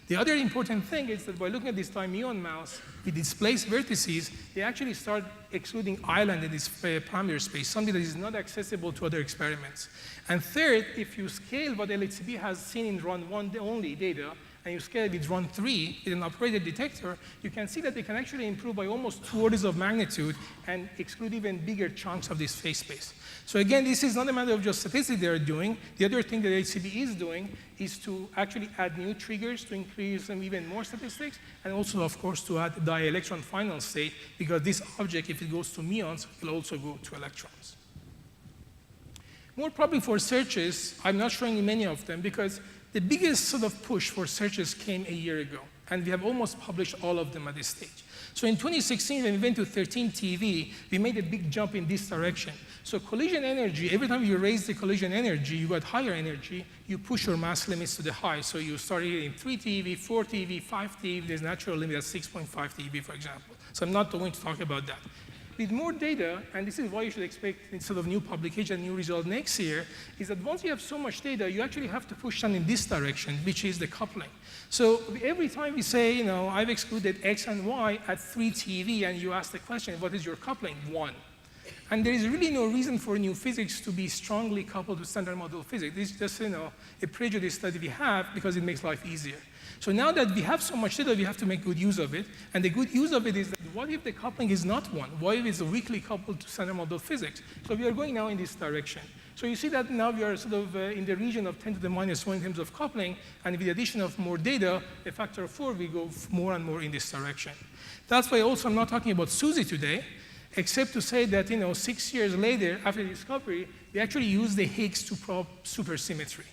The other important thing is that by looking at this time-muon mouse with displaced vertices, they actually start excluding island in this parameter space, something that is not accessible to other experiments. And third, if you scale what LHCb has seen in run 1 only data, and you scale it with run 3 with an operated detector, you can see that they can actually improve by almost 2 orders of magnitude and exclude even bigger chunks of this phase space. So again, this is not a matter of just statistics they are doing. The other thing that HCB is doing is to actually add new triggers to increase even more statistics, and also, of course, to add dielectron final state, because this object, if it goes to muons, will also go to electrons. More probably for searches, I'm not showing you many of them, because the biggest sort of push for searches came a year ago, and we have almost published all of them at this stage. So in 2016, when we went to 13 TeV, we made a big jump in this direction. So collision energy, every time you raise the collision energy, you got higher energy, you push your mass limits to the high. So you start hitting 3 TeV, 4 TeV, 5 TeV, there's natural limit at 6.5 TeV, for example. So I'm not going to talk about that. With more data, and this is why you should expect instead of new publication, new result next year, is that once you have so much data, you actually have to push them in this direction, which is the coupling. So every time we say, I've excluded X and Y at 3 TeV, and you ask the question, what is your coupling? 1. And there is really no reason for new physics to be strongly coupled to standard model physics. This is just, a prejudice that we have because it makes life easier. So now that we have so much data, we have to make good use of it. And the good use of it is that what if the coupling is not 1? What if it's weakly coupled to standard model physics? So we are going now in this direction. So you see that now we are sort of in the region of 10 to the minus 1 in terms of coupling. And with the addition of more data, a factor of 4, we go more and more in this direction. That's why also I'm not talking about SUSY today, except to say that 6 years later, after the discovery, we actually used the Higgs to probe supersymmetry.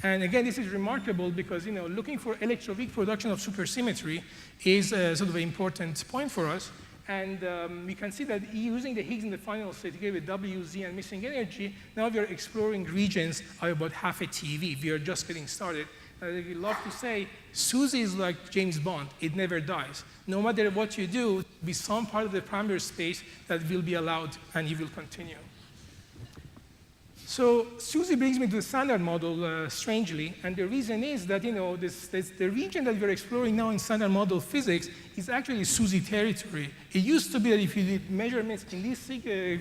And again, this is remarkable because looking for electroweak production of supersymmetry is sort of an important point for us. And we can see that using the Higgs in the final state together with W, Z, and missing energy, now we are exploring regions of about half a TeV. We are just getting started. We love to say, SUSY is like James Bond. It never dies. No matter what you do, there will be some part of the parameter space that will be allowed, and it will continue. So SUSY brings me to the standard model, strangely, and the reason is that the region that we're exploring now in standard model physics is actually SUSY territory. It used to be that if you did measurements in this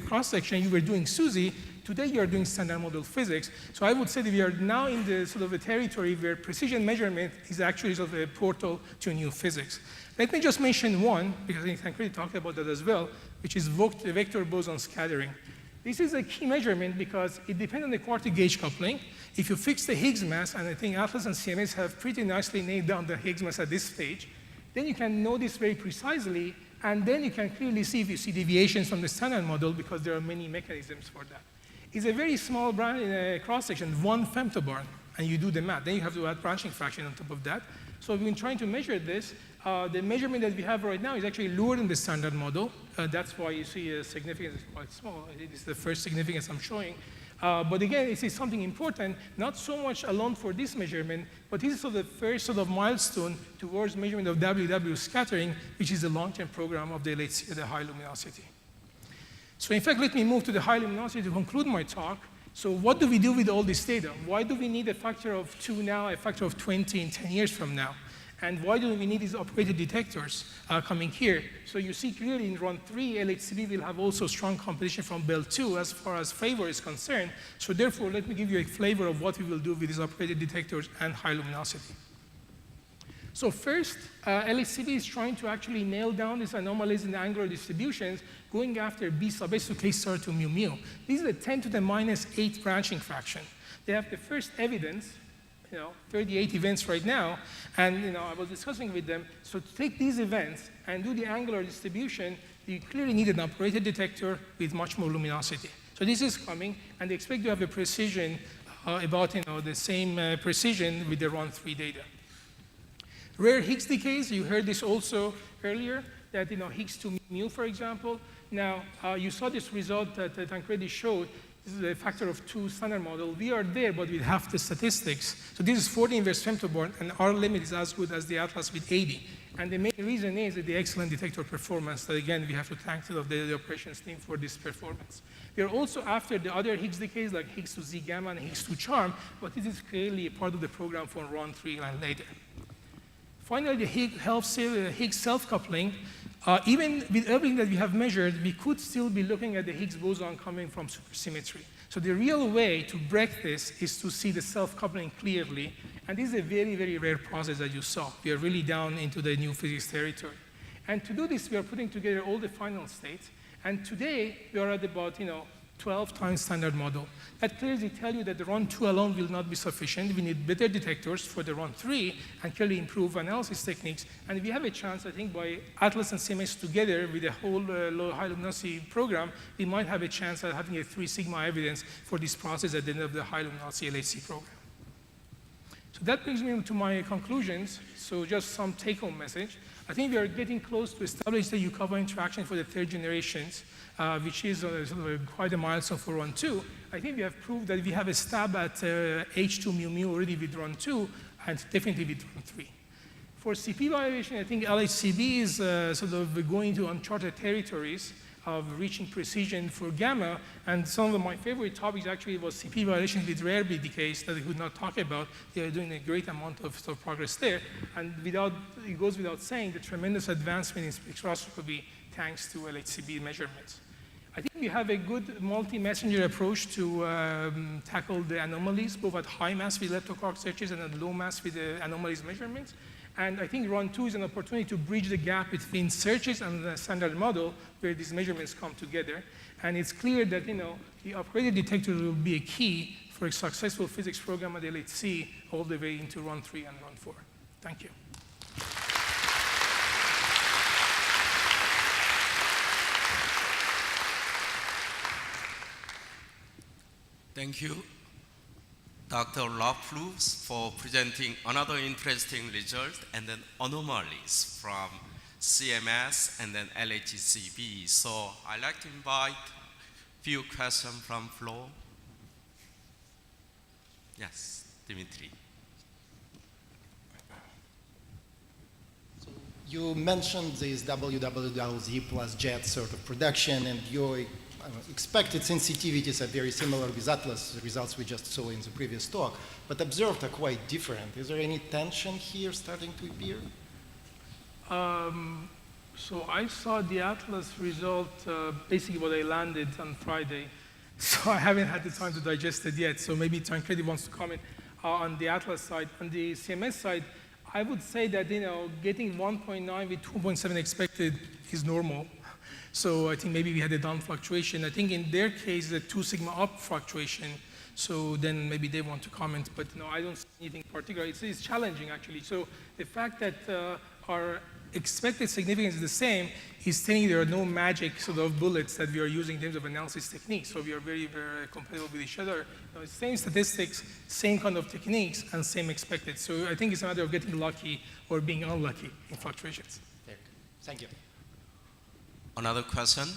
cross-section, you were doing SUSY. Today, you are doing standard model physics. So I would say that we are now in the sort of a territory where precision measurement is actually sort of a portal to new physics. Let me just mention one, because I think Tancredi talked about that as well, which is vector boson scattering. This is a key measurement because it depends on the quartic gauge coupling. If you fix the Higgs mass, and I think Atlas and CMS have pretty nicely nailed down the Higgs mass at this stage, then you can know this very precisely, and then you can clearly see if you see deviations from the standard model because there are many mechanisms for that. It's a very small cross-section, 1 femtobarn, and you do the math. Then you have to add branching fraction on top of that. So we've been trying to measure this. The measurement that we have right now is actually lower than the standard model. That's why you see a significance is quite small. It is the first significance I'm showing. But again, this is something important, not so much alone for this measurement, but this is sort of the first sort of milestone towards measurement of WW scattering, which is the long-term program of the LHC at the high luminosity. So in fact, let me move to the high luminosity to conclude my talk. So what do we do with all this data? Why do we need a factor of 2 now, a factor of 20 in 10 years from now? And why do we need these operated detectors coming here? So you see clearly in run 3, LHCb will have also strong competition from Bell 2 as far as flavor is concerned. So therefore, let me give you a flavor of what we will do with these operated detectors and high luminosity. So first, LHCb is trying to actually nail down these anomalies in the angular distributions, going after B sub S to K star to mu mu. This is a 10 to the minus 8 branching fraction. They have the first evidence, 38 events right now, and I was discussing with them, so to take these events and do the angular distribution, you clearly need an operated detector with much more luminosity. So this is coming, and they expect to have a precision about the same precision with the RON3 data. Rare Higgs decays, you heard this also earlier, that Higgs to mu, for example. Now, you saw this result that Tancredi showed. This is a factor of 2 standard model. We are there, but with half the statistics. So this is 40 inverse femtoborn, and our limit is as good as the Atlas with 80. And the main reason is the excellent detector performance. That again, we have to thank the operations team for this performance. We are also after the other Higgs decays, like Higgs to Z gamma and Higgs to charm, but this is clearly a part of the program for RON3 and later. Finally, the Higgs self-coupling. Even with everything that we have measured, we could still be looking at the Higgs boson coming from supersymmetry. So the real way to break this is to see the self-coupling clearly. And this is a very, very rare process, as you saw. We are really down into the new physics territory. And to do this, we are putting together all the final states. And today, we are at about 12 times standard model. That clearly tells you that the RON2 alone will not be sufficient. We need better detectors for the RON3 and clearly improve analysis techniques. And we have a chance, I think, by Atlas and CMS together with the whole low high luminosity program, we might have a chance at having a 3 sigma evidence for this process at the end of the high luminosity LHC program. So that brings me to my conclusions. So just some take-home message. I think we are getting close to establish the Yukawa interaction for the 3rd generations, which is sort of quite a milestone for RON2. I think we have proved that we have a stab at H2 mu mu already with RON2 and definitely with RON3. For CP violation, I think LHCb is sort of going to uncharted territories of reaching precision for gamma. And some of my favorite topics actually was CP violation with rare B decays that I could not talk about. They are doing a great amount of progress there. And it goes without saying the tremendous advancement in spectroscopy thanks to LHCb measurements. I think we have a good multi-messenger approach to tackle the anomalies, both at high mass with leptoquark searches and at low mass with the anomalies measurements. And I think RON2 is an opportunity to bridge the gap between searches and the standard model where these measurements come together. And it's clear that the upgraded detector will be a key for a successful physics program at LHC all the way into RON3 and RON4. Thank you. Thank you, Dr. Loflus, for presenting another interesting result and then anomalies from CMS and then LHCb. So I'd like to invite a few questions from floor. Yes, Dimitri. You mentioned this WWWZ plus JET sort of production, and your expected sensitivities are very similar with Atlas, the results we just saw in the previous talk, but observed are quite different. Is there any tension here starting to appear? So I saw the Atlas result, basically what I landed on Friday. So I haven't had the time to digest it yet. So maybe Tancredi wants to comment on the Atlas side. On the CMS side, I would say that getting 1.9 with 2.7 expected is normal. So I think maybe we had a down fluctuation. I think in their case, the 2 sigma up fluctuation. So then maybe they want to comment, but I don't see anything particular. It's challenging actually. So the fact that our expected significance is the same is telling there are no magic sort of bullets that we are using in terms of analysis techniques. So we are very, very compatible with each other. Same statistics, same kind of techniques, and same expected. So I think it's a matter of getting lucky or being unlucky in fluctuations. Thank you. Another question?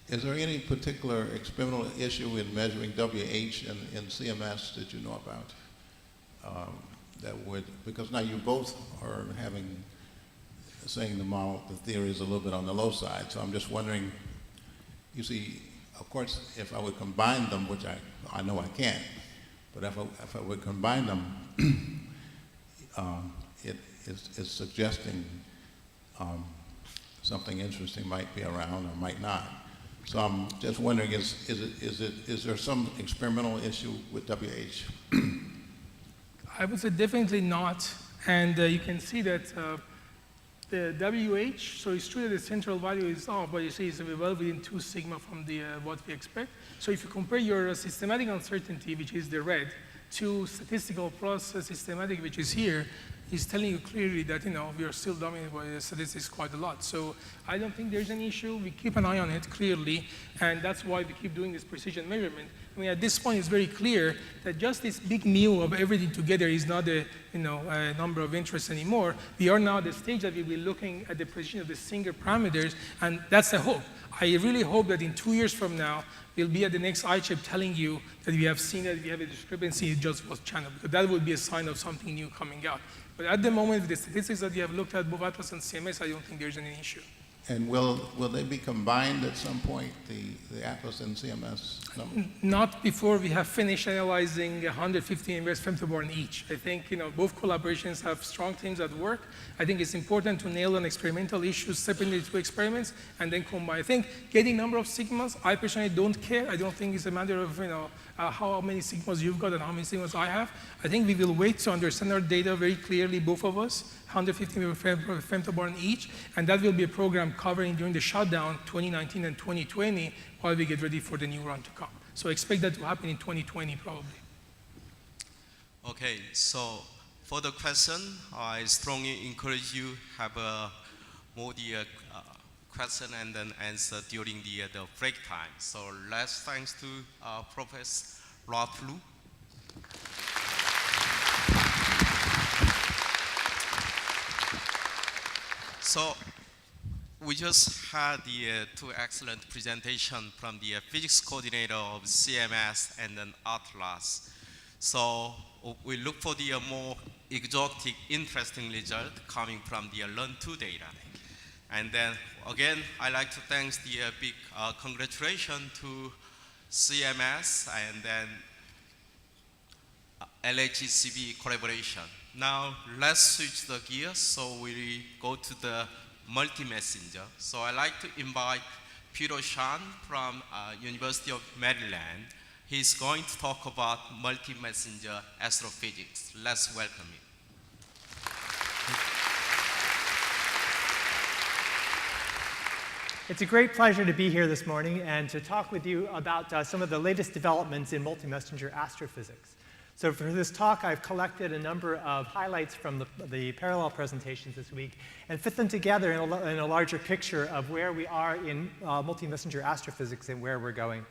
Is there any particular experimental issue in measuring WH in CMS that you know about? That would, because now you both are saying the theory is a little bit on the low side. So I'm just wondering, you see, of course, if I would combine them, which I know I can't, but if I would combine them, it's suggesting something interesting might be around or might not. So I'm just wondering, is there some experimental issue with WH? I would say definitely not. And you can see that the WH, so it's true that the central value is off, but you see it's well within 2 sigma from the what we expect. So if you compare your systematic uncertainty, which is the red, to statistical plus systematic, which is here, is telling you clearly that, we are still dominated by the statistics quite a lot. So I don't think there's an issue. We keep an eye on it clearly, and that's why we keep doing this precision measurement. I mean, at this point, it's very clear that just this big mu of everything together is not a number of interest anymore. We are now at the stage that we'll be looking at the precision of the single parameters, and that's the hope. I really hope that in 2 years from now, we'll be at the next iChip telling you that we have seen that we have a discrepancy in just was channel, because that would be a sign of something new coming out. But at the moment, with the statistics that we have looked at, both Atlas and CMS, I don't think there's any issue. And will they be combined at some point, the Atlas and CMS numbers? Not before we have finished analyzing 150 inverse femtoborn each. I think both collaborations have strong teams at work. I think it's important to nail on experimental issues, separate the two experiments, and then combine. I think getting number of sigmas, I personally don't care. I don't think it's a matter of how many sigmas you've got and how many sigmas I have. I think we will wait to understand our data very clearly, both of us, 150 femtoborn each, and that will be a program covering during the shutdown 2019 and 2020 while we get ready for the new run to come. So expect that to happen in 2020 probably. Okay, so for the question, I strongly encourage you have a more question and then answer during the break time. So last thanks to Professor Rothlu. So we just had the two excellent presentations from the physics coordinator of CMS and then Atlas. So we look for the more exotic, interesting result coming from the Learn2 data. And then again, I'd like to thank the big congratulations to CMS and then LHCb collaboration. Now let's switch the gears, so we go to the multi-messenger. So I'd like to invite Peter Shan from University of Maryland. He's going to talk about multi-messenger astrophysics. Let's welcome him. It's a great pleasure to be here this morning and to talk with you about some of the latest developments in multi-messenger astrophysics. So for this talk, I've collected a number of highlights from the parallel presentations this week and fit them together in a larger picture of where we are in multi-messenger astrophysics and where we're going.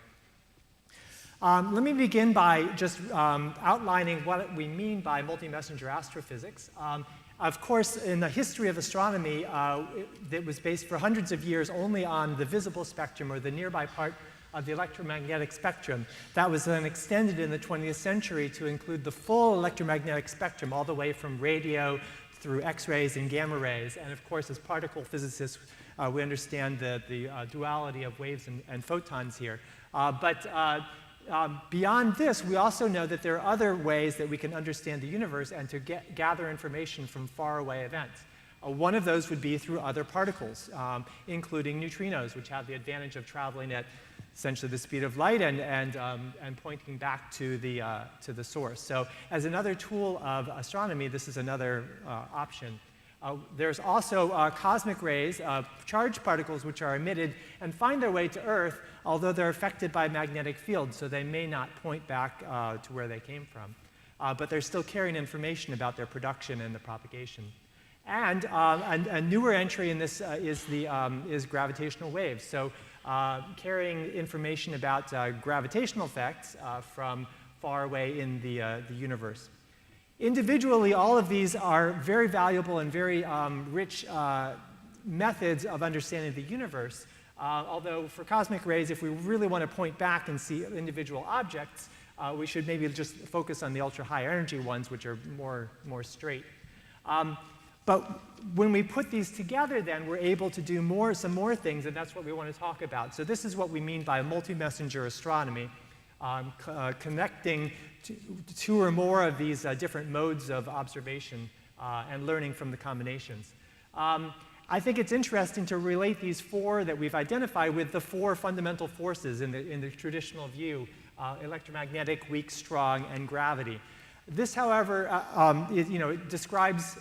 Let me begin by just outlining what we mean by multi-messenger astrophysics. Of course, in the history of astronomy, that was based for hundreds of years only on the visible spectrum, or the nearby part of the electromagnetic spectrum. That was then extended in the 20th century to include the full electromagnetic spectrum, all the way from radio through X-rays and gamma rays. And of course, as particle physicists, we understand the duality of waves and photons here. Beyond this, we also know that there are other ways that we can understand the universe and to gather information from faraway events. One of those would be through other particles, including neutrinos, which have the advantage of traveling at essentially the speed of light and pointing back to the source. So as another tool of astronomy, this is another option. There's also cosmic rays, charged particles, which are emitted and find their way to Earth, although they're affected by magnetic fields, so they may not point back to where they came from. But they're still carrying information about their production and the propagation. And a newer entry in this is gravitational waves. So carrying information about gravitational effects from far away in the universe. Individually, all of these are very valuable and very rich methods of understanding the universe. Although for cosmic rays, if we really want to point back and see individual objects, we should maybe just focus on the ultra-high energy ones, which are more straight. But when we put these together, then we're able to do some more things, and that's what we want to talk about. So this is what we mean by multi-messenger astronomy, connecting two or more of these different modes of observation and learning from the combinations. I think it's interesting to relate these four that we've identified with the four fundamental forces in the traditional view: electromagnetic, weak, strong, and gravity. This, however, it describes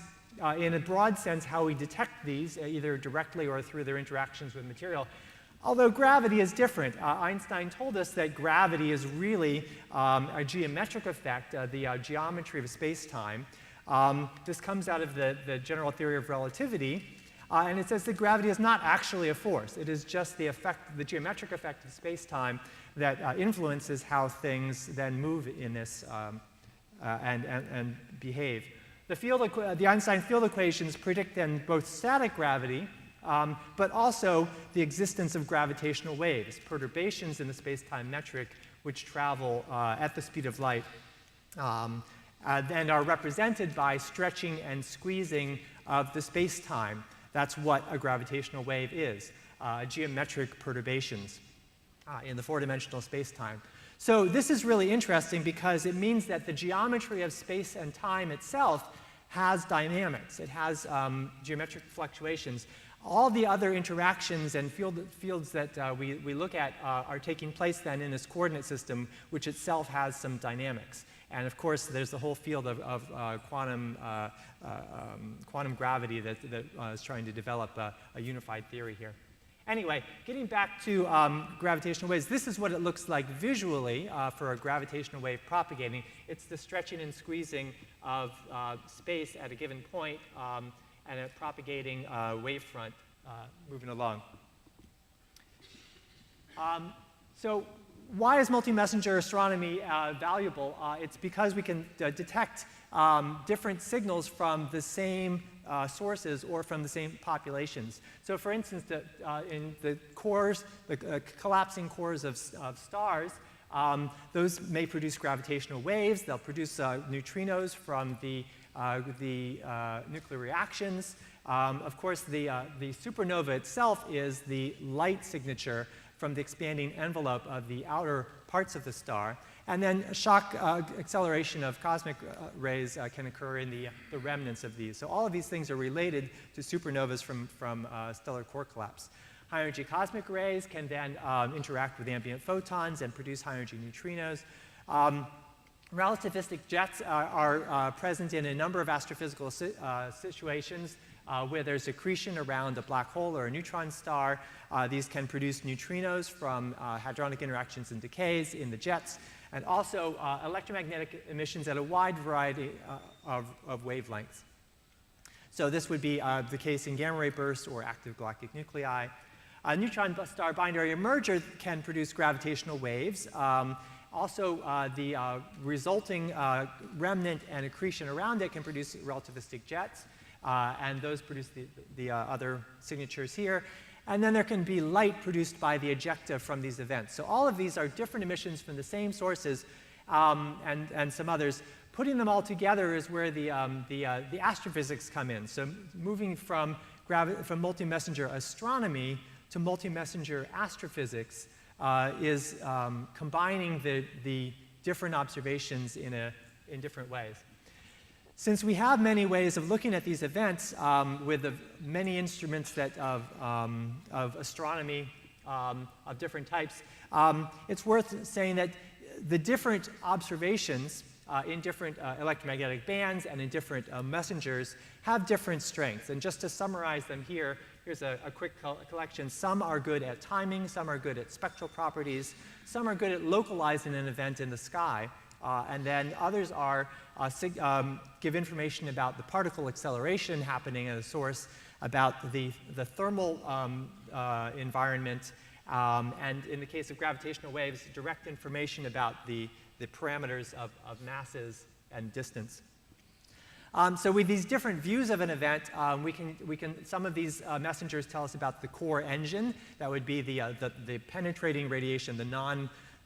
in a broad sense how we detect these, either directly or through their interactions with material. Although gravity is different. Einstein told us that gravity is really a geometric effect, the geometry of space-time. This comes out of the general theory of relativity, and it says that gravity is not actually a force. It is just the effect, the geometric effect of space-time that influences how things then move in this and behave. The Einstein field equations predict then both static gravity, but also the existence of gravitational waves, perturbations in the space-time metric which travel at the speed of light and are represented by stretching and squeezing of the space-time. That's what a gravitational wave is, geometric perturbations in the four-dimensional space-time. So this is really interesting because it means that the geometry of space and time itself has dynamics. It has geometric fluctuations. All the other interactions and fields that we look at are taking place then in this coordinate system, which itself has some dynamics. And of course, there's the whole field of quantum gravity that is trying to develop a unified theory here. Anyway, getting back to gravitational waves, this is what it looks like visually for a gravitational wave propagating. It's the stretching and squeezing of space at a given point and a propagating wavefront moving along. So why is multi-messenger astronomy valuable? It's because we can detect different signals from the same sources or from the same populations. So for instance, in the cores, the collapsing cores of stars, those may produce gravitational waves. They'll produce neutrinos from the nuclear reactions. Of course, the supernova itself is the light signature from the expanding envelope of the outer parts of the star. And then shock acceleration of cosmic rays can occur in the remnants of these. So all of these things are related to supernovas from stellar core collapse. High-energy cosmic rays can then interact with ambient photons and produce high-energy neutrinos. Relativistic jets are present in a number of astrophysical situations where there's accretion around a black hole or a neutron star. These can produce neutrinos from hadronic interactions and decays in the jets, and also electromagnetic emissions at a wide variety of wavelengths. So this would be the case in gamma ray bursts or active galactic nuclei. A neutron star binary merger can produce gravitational waves. Also, the resulting remnant and accretion around it can produce relativistic jets, and those produce the other signatures here. And then there can be light produced by the ejecta from these events. So all of these are different emissions from the same sources and some others. Putting them all together is where the astrophysics come in. So moving from multi-messenger astronomy to multi-messenger astrophysics is combining the different observations in different ways. Since we have many ways of looking at these events with the many instruments of astronomy of different types, it's worth saying that the different observations in different electromagnetic bands and in different messengers have different strengths. And just to summarize them here, here's a quick collection. Some are good at timing, some are good at spectral properties, some are good at localizing an event in the sky, and then others are give information about the particle acceleration happening at a source, about the thermal environment, and in the case of gravitational waves, direct information about the parameters of masses and distance. So with these different views of an event, some of these messengers tell us about the core engine. That would be the penetrating radiation, the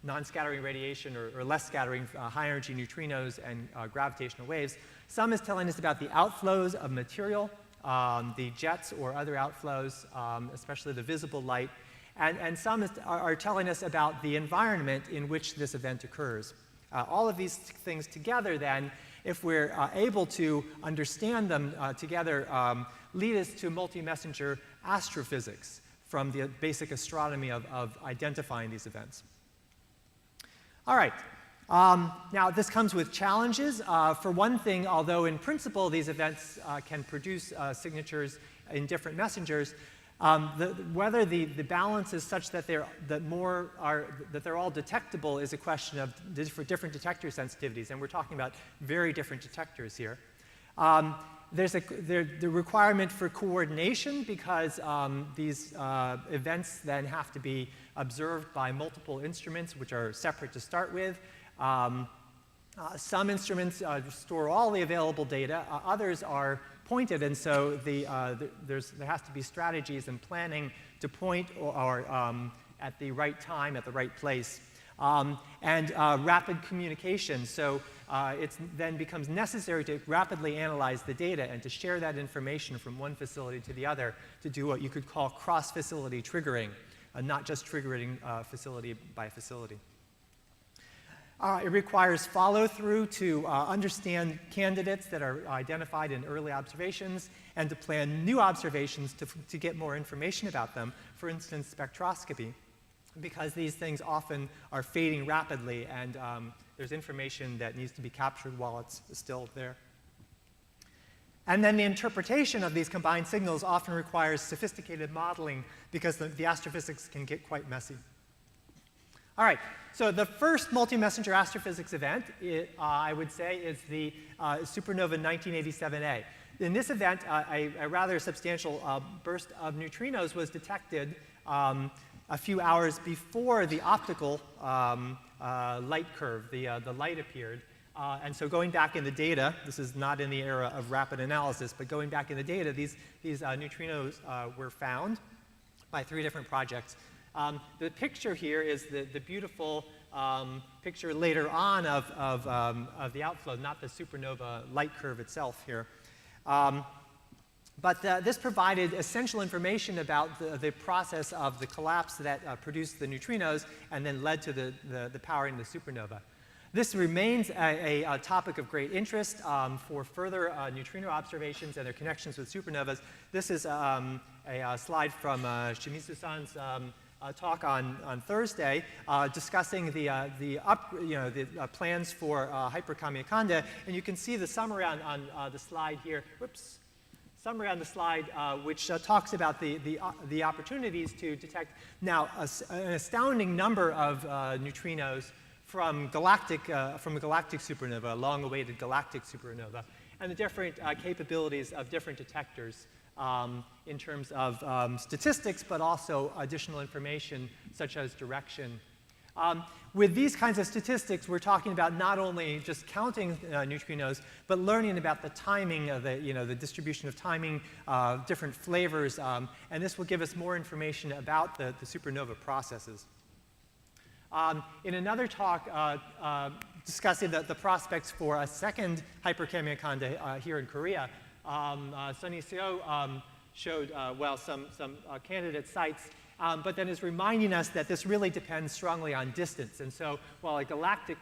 non-scattering radiation or less scattering high-energy neutrinos and gravitational waves. Some is telling us about the outflows of material, the jets or other outflows, especially the visible light. And some are telling us about the environment in which this event occurs. All of these things together then, if we're able to understand them together, lead us to multi-messenger astrophysics from the basic astronomy of identifying these events. All right. Now, this comes with challenges. For one thing, although in principle these events can produce signatures in different messengers, whether the balance is such that they're all detectable is a question of different detector sensitivities, and we're talking about very different detectors here. There's the requirement for coordination because these events then have to be observed by multiple instruments, which are separate to start with. Some instruments store all the available data. Others are pointed, and so there has to be strategies and planning to point or at the right time, at the right place. And rapid communication. So it then becomes necessary to rapidly analyze the data and to share that information from one facility to the other to do what you could call cross-facility triggering, not just triggering facility by facility. It requires follow-through to understand candidates that are identified in early observations and to plan new observations to get more information about them, for instance, spectroscopy, because these things often are fading rapidly and there's information that needs to be captured while it's still there. And then the interpretation of these combined signals often requires sophisticated modeling because the astrophysics can get quite messy. All right, so the first multi-messenger astrophysics event, I would say, is the supernova 1987A. In this event, a rather substantial burst of neutrinos was detected a few hours before the optical light curve, the light appeared. And so going back in the data, this is not in the era of rapid analysis, but going back in the data, these neutrinos were found by 3 different projects. The picture here is the beautiful picture later on of the outflow, not the supernova light curve itself here. But this provided essential information about the process of the collapse that produced the neutrinos and then led to the powering of the supernova. This remains a topic of great interest for further neutrino observations and their connections with supernovas. This is a slide from Shimizu-san's talk on Thursday discussing the plans for hyperkamiokande, and you can see the summary on the slide here. Whoops. Summary on the slide, which talks about the opportunities to detect now an astounding number of neutrinos from a galactic supernova, a long-awaited galactic supernova, and the different capabilities of different detectors in terms of statistics, but also additional information such as direction. With these kinds of statistics, we're talking about not only just counting neutrinos, but learning about the timing of the distribution of timing, different flavors, and this will give us more information about the supernova processes. In another talk discussing the prospects for a second hyperkamiokande here in Korea, Sunny Seo showed some candidate sites. But then is reminding us that this really depends strongly on distance. And so while a galactic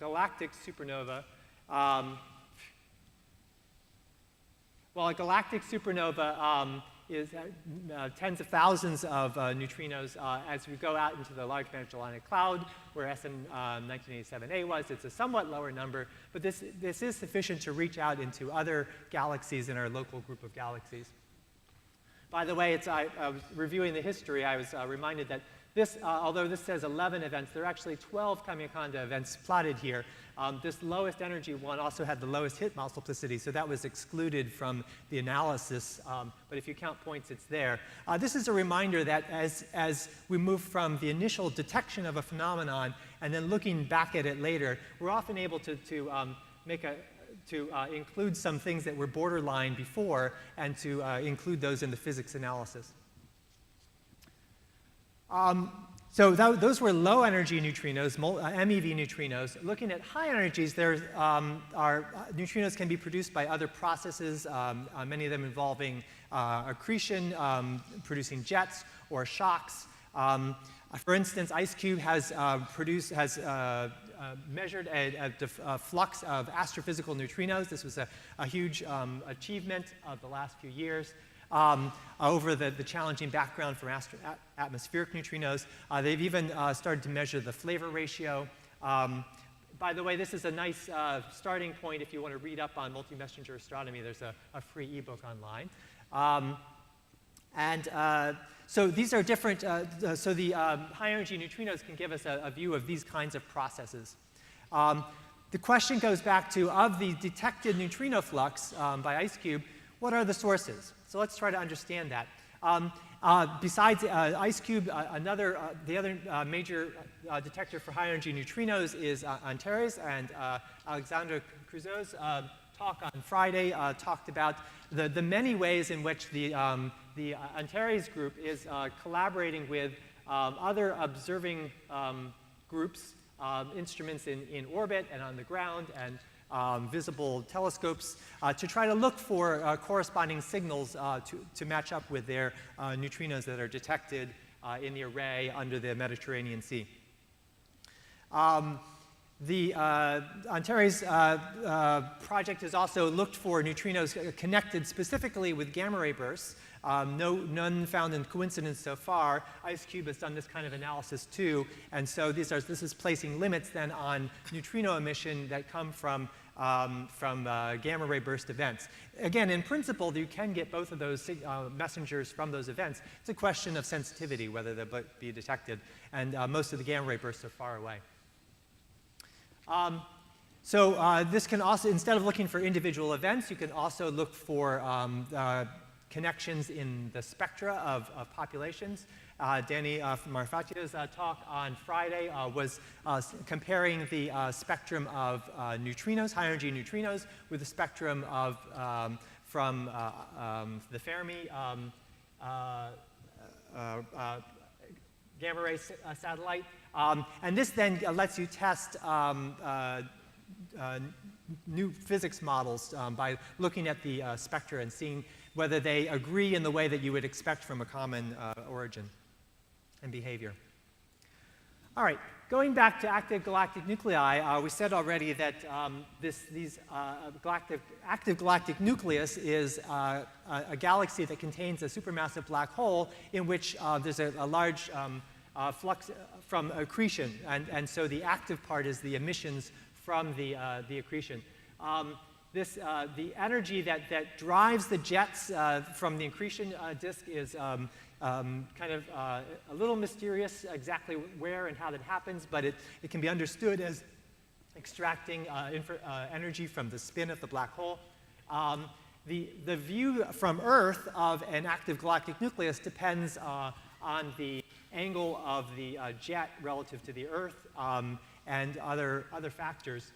supernova, is tens of thousands of neutrinos as we go out into the Large Magellanic Cloud, where SN 1987A was, it's a somewhat lower number, but this is sufficient to reach out into other galaxies in our local group of galaxies. By the way, I was reviewing the history. I was reminded that this, although this says 11 events, there are actually 12 Kamiokande events plotted here. This lowest energy one also had the lowest hit multiplicity, so that was excluded from the analysis. But if you count points, it's there. This is a reminder that as we move from the initial detection of a phenomenon and then looking back at it later, we're often able to include some things that were borderline before and to include those in the physics analysis. So those were low energy neutrinos, MEV neutrinos. Looking at high energies, neutrinos can be produced by other processes, many of them involving accretion, producing jets or shocks. For instance, IceCube has measured a flux of astrophysical neutrinos. This was a huge achievement of the last few years over the challenging background from atmospheric neutrinos. They've even started to measure the flavor ratio. By the way, this is a nice starting point if you want to read up on multi-messenger astronomy. There's a free ebook online. So these are different, so the high energy neutrinos can give us a view of these kinds of processes. The question goes back to, of the detected neutrino flux by IceCube, what are the sources? So let's try to understand that. Besides IceCube, the other major detector for high-energy neutrinos is Antares, and Alexandre Crusoe's talk on Friday talked about the many ways in which the Antares group is collaborating with other observing groups, instruments in orbit and on the ground, and visible telescopes to try to look for corresponding signals to match up with their neutrinos that are detected in the array under the Mediterranean Sea. The Antares project has also looked for neutrinos connected specifically with gamma ray bursts. None found in coincidence so far. IceCube has done this kind of analysis too, and so this is placing limits then on neutrino emission that come from gamma ray burst events. Again, in principle, you can get both of those messengers from those events. It's a question of sensitivity, whether they'll be detected, and most of the gamma ray bursts are far away. This can also, instead of looking for individual events, you can also look for connections in the spectra of populations. Danny Marfatia's talk on Friday was comparing the spectrum of neutrinos, high-energy neutrinos, with the spectrum of from the Fermi gamma ray satellite. And this then lets you test new physics models by looking at the spectra and seeing whether they agree in the way that you would expect from a common origin and behavior. All right, going back to active galactic nuclei, we said already that active galactic nucleus is a galaxy that contains a supermassive black hole in which there's a large flux from accretion, and so the active part is the emissions from the accretion. The energy that drives the jets from the accretion disk is kind of a little mysterious exactly where and how that happens, but it can be understood as extracting energy from the spin of the black hole. The view from Earth of an active galactic nucleus depends on the angle of the jet relative to the Earth and other factors.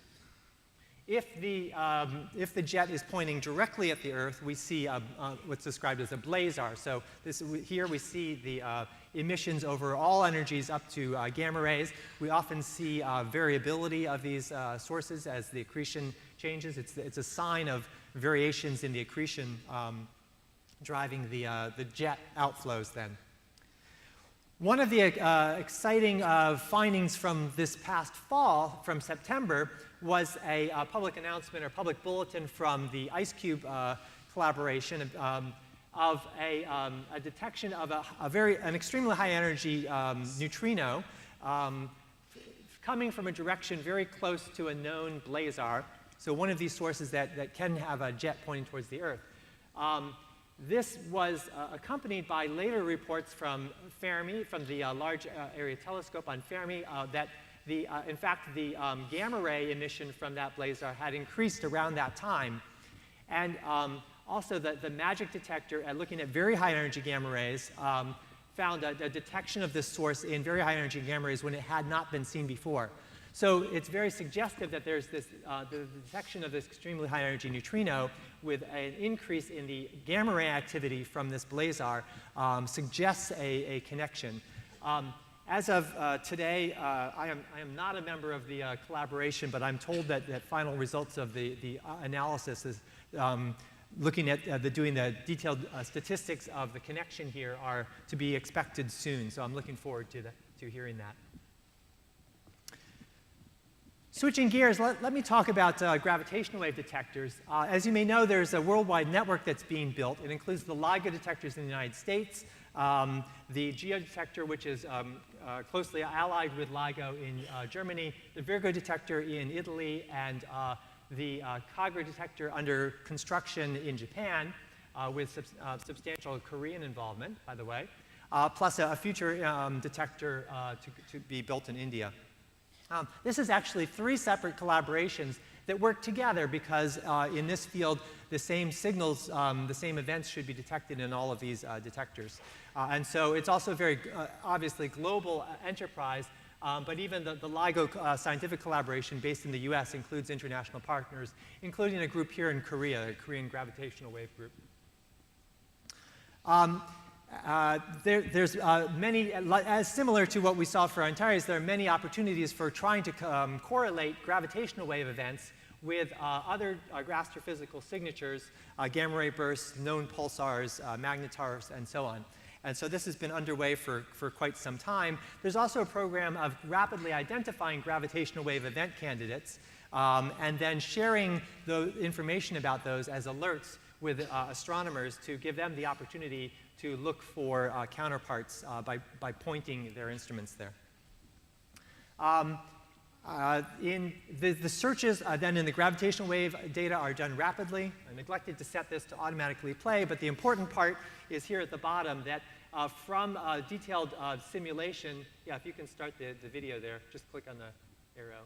If the jet is pointing directly at the Earth, we see what's described as a blazar. So here we see the emissions over all energies up to gamma rays. We often see variability of these sources as the accretion changes. It's a sign of variations in the accretion driving the jet outflows then. One of the exciting findings from this past fall, from September, was a public announcement or public bulletin from the IceCube collaboration of a detection of an extremely high energy neutrino coming from a direction very close to a known blazar. So one of these sources that can have a jet pointing towards the Earth. This was accompanied by later reports from Fermi, from the Large Area Telescope on Fermi, that in fact the gamma ray emission from that blazar had increased around that time. And also the magic detector, looking at very high energy gamma rays, found a detection of this source in very high energy gamma rays when it had not been seen before. So it's very suggestive that there's this the detection of this extremely high energy neutrino with an increase in the gamma ray activity from this blazar suggests a connection. As of today, I am not a member of the collaboration, but I'm told that final results of the analysis is looking at doing the detailed statistics of the connection here are to be expected soon. So I'm looking forward to hearing that. Switching gears, let me talk about gravitational wave detectors. As you may know, there's a worldwide network that's being built. It includes the LIGO detectors in the United States, the GEO detector, which is closely allied with LIGO in Germany, the Virgo detector in Italy, and the Kagra detector under construction in Japan with substantial Korean involvement, by the way, plus a future detector to be built in India. This is actually 3 separate collaborations that work together because in this field, the same signals, the same events should be detected in all of these detectors. And so it's also a very obviously global enterprise, but even the LIGO scientific collaboration based in the US includes international partners, including a group here in Korea, a Korean gravitational wave group. There's many, as similar to what we saw for Antares, there are many opportunities for trying to correlate gravitational wave events with other astrophysical signatures, gamma ray bursts, known pulsars, magnetars, and so on. And so this has been underway for quite some time. There's also a program of rapidly identifying gravitational wave event candidates and then sharing the information about those as alerts with astronomers to give them the opportunity to look for counterparts by pointing their instruments there. The searches then in the gravitational wave data are done rapidly. I neglected to set this to automatically play, but the important part is here at the bottom that from detailed simulation, yeah, if you can start the video there, just click on the arrow.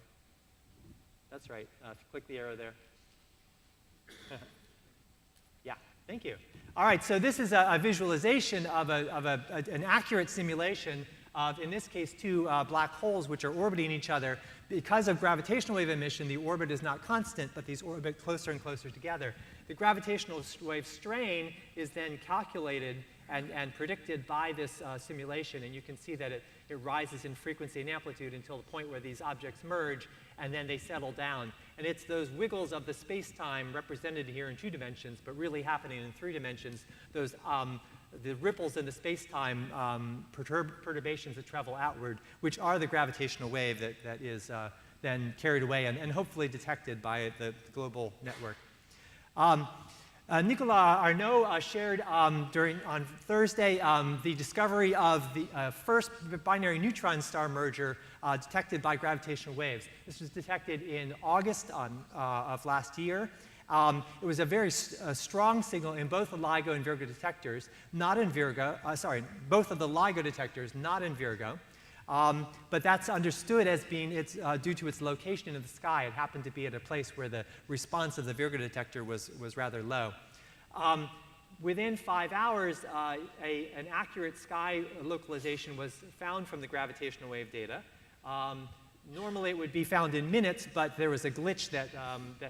That's right, click the arrow there. Yeah, thank you. All right, so this is a visualization of an accurate simulation of, in this case, 2 black holes which are orbiting each other. Because of gravitational wave emission, the orbit is not constant, but these orbit closer and closer together. The gravitational wave strain is then calculated and predicted by this simulation, and you can see that it rises in frequency and amplitude until the point where these objects merge, and then they settle down. And it's those wiggles of the space-time represented here in 2 dimensions, but really happening in 3 dimensions, those the ripples in the space-time perturbations that travel outward, which are the gravitational wave that is then carried away and hopefully detected by the global network. Nicolas Arnaud shared on Thursday the discovery of the first binary neutron star merger detected by gravitational waves. This was detected in August of last year. It was a very strong signal in both the LIGO and Virgo detectors, not in Virgo, both of the LIGO detectors, not in Virgo. But that's understood as being due to its location in the sky. It happened to be at a place where the response of the Virgo detector was rather low. Within 5 hours, an accurate sky localization was found from the gravitational wave data. Normally, it would be found in minutes, but there was a glitch that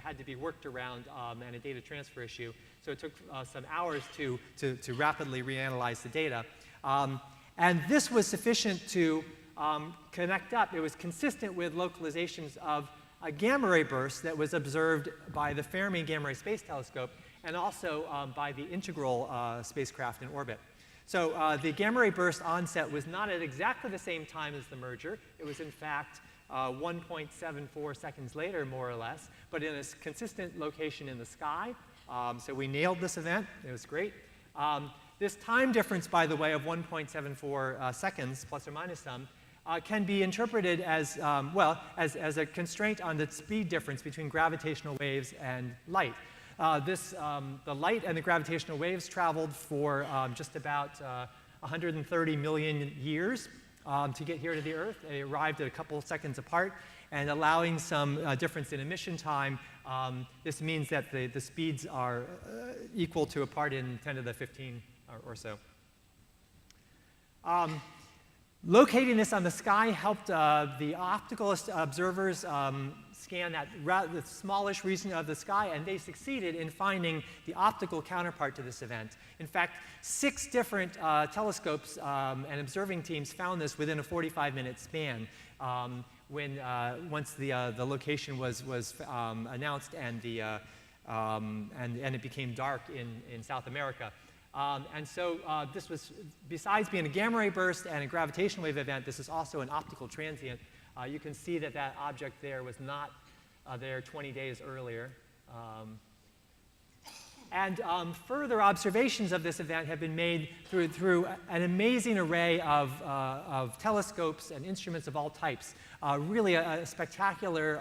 had to be worked around and a data transfer issue. So it took some hours to rapidly reanalyze the data. And this was sufficient to connect up. It was consistent with localizations of a gamma ray burst that was observed by the Fermi Gamma Ray Space Telescope and also by the Integral spacecraft in orbit. So the gamma ray burst onset was not at exactly the same time as the merger. It was, in fact, 1.74 seconds later, more or less, but in a consistent location in the sky. So we nailed this event. It was great. This time difference, by the way, of 1.74 seconds, plus or minus some, can be interpreted as, as a constraint on the speed difference between gravitational waves and light. The light and the gravitational waves traveled for just about 130 million years. To get here to the Earth. They arrived at a couple of seconds apart, and allowing some difference in emission time, this means that the speeds are equal to apart in 10 to the 15 or so. Locating this on the sky helped the optical observers scan the smallish region of the sky, and they succeeded in finding the optical counterpart to this event. In fact, 6 different telescopes and observing teams found this within a 45-minute span once the location was announced and it became dark in South America. And so this was, besides being a gamma ray burst and a gravitational wave event, this is also an optical transient. You can see that object there was not there 20 days earlier. And further observations of this event have been made through an amazing array of telescopes and instruments of all types. Really a spectacular,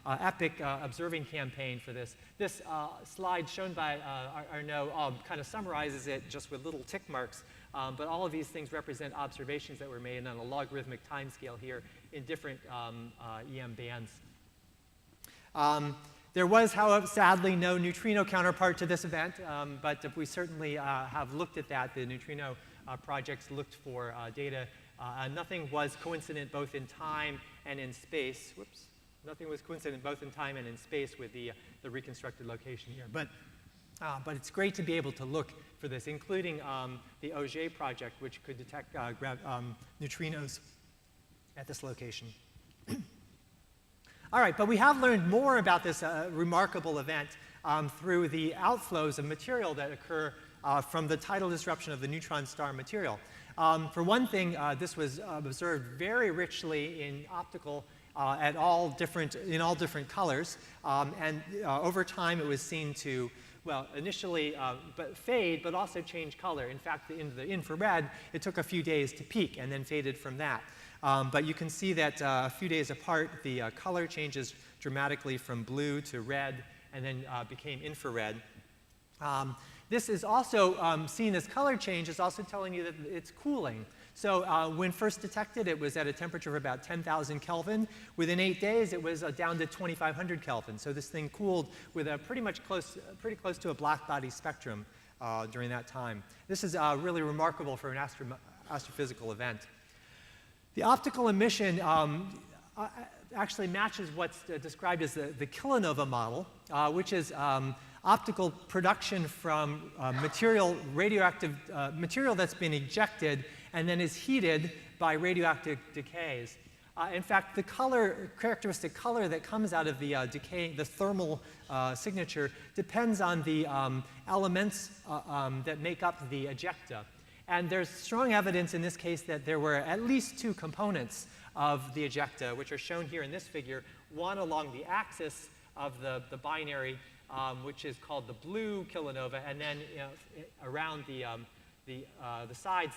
epic observing campaign for this. This slide shown by Arnaud kind of summarizes it just with little tick marks. But all of these things represent observations that were made on a logarithmic time scale here in different EM bands. There was, however, sadly, no neutrino counterpart to this event, but we certainly have looked at that. The neutrino projects looked for data. Nothing was coincident both in time and in space. Whoops. Nothing was coincident both in time and in space with the reconstructed location here. But it's great to be able to look for this, including the Auger project, which could detect neutrinos at this location. All right, but we have learned more about this remarkable event through the outflows of material that occur from the tidal disruption of the neutron star material. For one thing, this was observed very richly in optical in all different colors, and over time it was seen to, well, initially fade, but also change color. In fact, in the infrared, it took a few days to peak and then faded from that. But you can see that a few days apart, the color changes dramatically from blue to red and then became infrared. This is also seen as color change is also telling you that it's cooling. So when first detected, it was at a temperature of about 10,000 Kelvin. Within 8 days, it was down to 2,500 Kelvin. So this thing cooled with a pretty close to a black body spectrum during that time. This is really remarkable for an astrophysical event. The optical emission actually matches what's described as the kilonova model, which is optical production from radioactive material that's been ejected and then is heated by radioactive decays. In fact, the characteristic color that comes out of the decay, the thermal signature, depends on the elements that make up the ejecta. And there's strong evidence in this case that there were at least two components of the ejecta, which are shown here in this figure, one along the axis of the binary, which is called the blue kilonova, and then around the sides,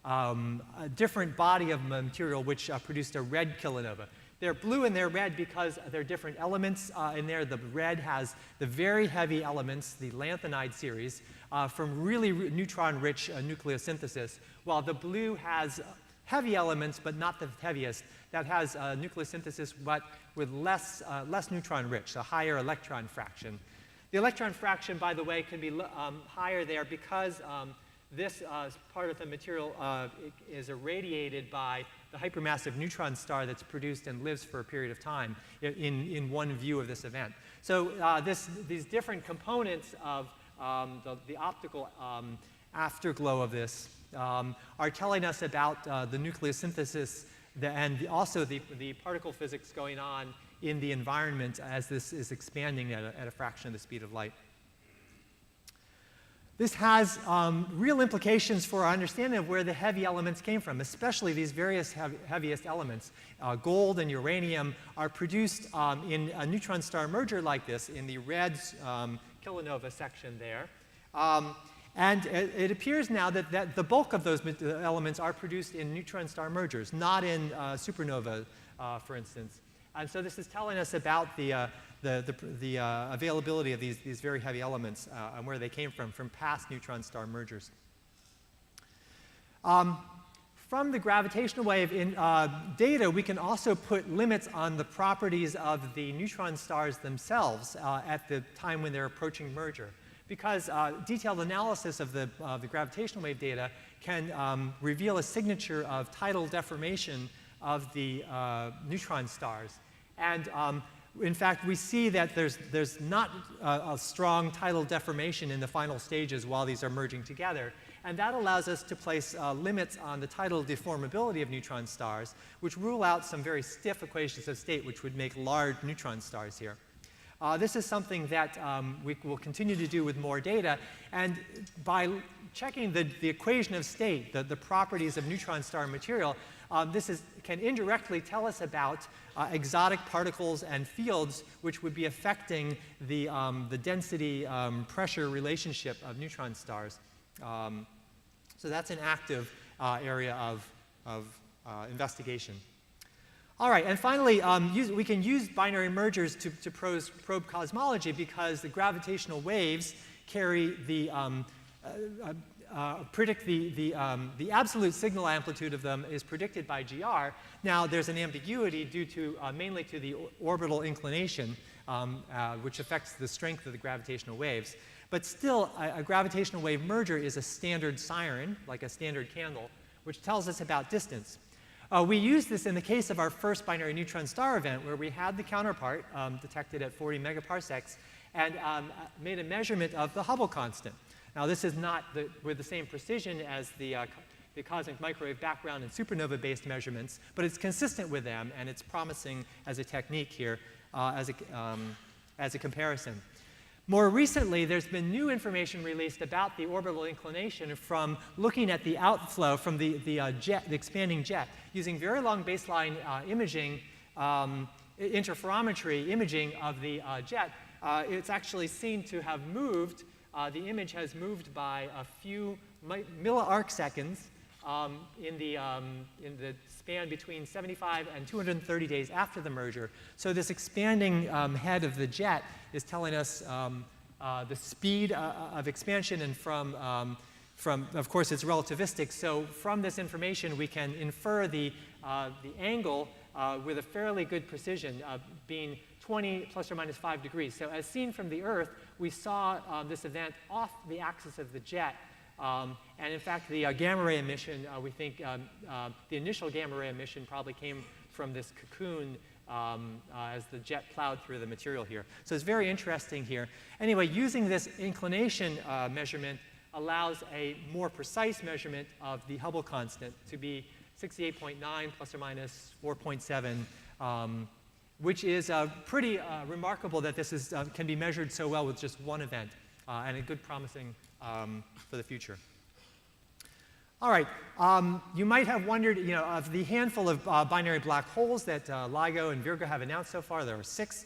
a different body of material which produced a red kilonova. They're blue and they're red because they're different elements in there. The red has the very heavy elements, the lanthanide series, from really neutron-rich nucleosynthesis, while the blue has heavy elements, but not the heaviest, that has nucleosynthesis, but with less neutron-rich, a higher electron fraction. The electron fraction, by the way, can be higher there because this part of the material is irradiated by the hypermassive neutron star that's produced and lives for a period of time in one view of this event. So these different components of the optical afterglow of this are telling us about the nucleosynthesis and also the particle physics going on in the environment as this is expanding at a fraction of the speed of light. This has real implications for our understanding of where the heavy elements came from, especially these various heaviest elements. Gold and uranium are produced in a neutron star merger like this in the red kilonova section there. And it appears now that the bulk of those elements are produced in neutron star mergers, not in supernova, for instance. And so this is telling us about the availability of these very heavy elements and where they came from past neutron star mergers. From the gravitational wave data, we can also put limits on the properties of the neutron stars themselves at the time when they're approaching merger. Because detailed analysis of the gravitational wave data can reveal a signature of tidal deformation of the neutron stars. And in fact, we see that there's not a strong tidal deformation in the final stages while these are merging together. And that allows us to place limits on the tidal deformability of neutron stars, which rule out some very stiff equations of state, which would make large neutron stars here. This is something that we will continue to do with more data. And by checking the equation of state, the properties of neutron star material, this can indirectly tell us about exotic particles and fields which would be affecting the density pressure relationship of neutron stars. So that's an active area of investigation. All right, and finally, we can use binary mergers to probe cosmology because the gravitational waves carry the predict the absolute signal amplitude of them is predicted by GR. Now, there's an ambiguity due to mainly to the orbital inclination, which affects the strength of the gravitational waves. But still, a gravitational wave merger is a standard siren, like a standard candle, which tells us about distance. We used this in the case of our first binary neutron star event, where we had the counterpart detected at 40 megaparsecs and made a measurement of the Hubble constant. Now, this is not with the same precision as the cosmic microwave background and supernova-based measurements, but it's consistent with them, and it's promising as a technique here as a comparison. More recently, there's been new information released about the orbital inclination from looking at the outflow from the expanding jet using very long baseline imaging, interferometry imaging of the jet. It's actually seen to have moved. The image has moved by a few milliarc seconds in the span between 75 and 230 days after the merger. So this expanding head of the jet is telling us the speed of expansion, and from, of course, it's relativistic. So from this information, we can infer the angle with a fairly good precision, being 20 plus or minus 5 degrees. So as seen from the Earth, we saw this event off the axis of the jet. And in fact, the gamma ray emission, we think the initial gamma ray emission probably came from this cocoon as the jet plowed through the material here. So it's very interesting here. Anyway, using this inclination measurement allows a more precise measurement of the Hubble constant to be 68.9 plus or minus 4.7, which is pretty remarkable that this can be measured so well with just one event, and a good promising for the future. All right, you might have wondered, of the handful of binary black holes that LIGO and Virgo have announced so far, there are 6.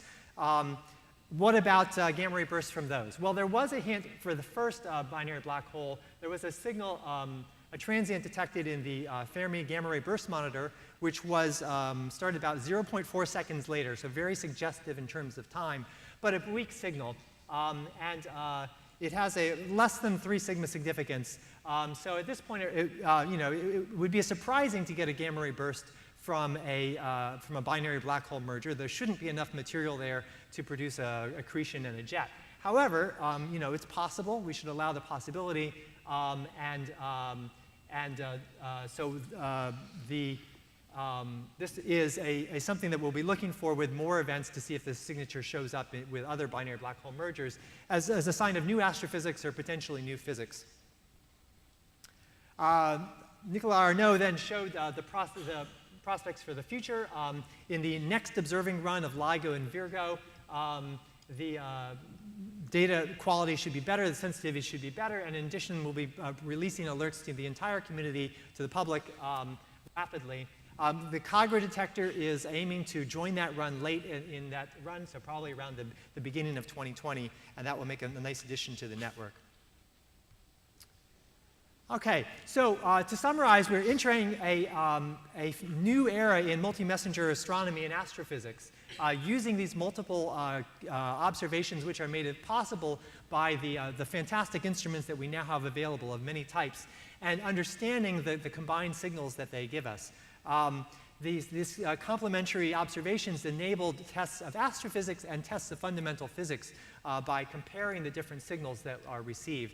What about gamma ray bursts from those? Well, there was a hint for the first binary black hole. There was a signal, a transient detected in the Fermi gamma ray burst monitor, which was started about 0.4 seconds later, so very suggestive in terms of time, but a weak signal. It has a less than 3 sigma significance. So at this point, it would be surprising to get a gamma ray burst from a binary black hole merger. There shouldn't be enough material there to produce a accretion and a jet. However, it's possible. We should allow the possibility. This is something that we'll be looking for with more events to see if this signature shows up with other binary black hole mergers as a sign of new astrophysics or potentially new physics. Nicolas Arnaud then showed the prospects for the future. In the next observing run of LIGO and Virgo, the data quality should be better, the sensitivity should be better, and in addition, we'll be releasing alerts to the entire community, to the public, rapidly. The Cogra detector is aiming to join that run late in that run, so probably around the beginning of 2020, and that will make a nice addition to the network. Okay, so to summarize, we're entering a new era in multi-messenger astronomy and astrophysics, using these multiple observations which are made possible by the fantastic instruments that we now have available of many types, and understanding the combined signals that they give us. These complementary observations enabled tests of astrophysics and tests of fundamental physics by comparing the different signals that are received.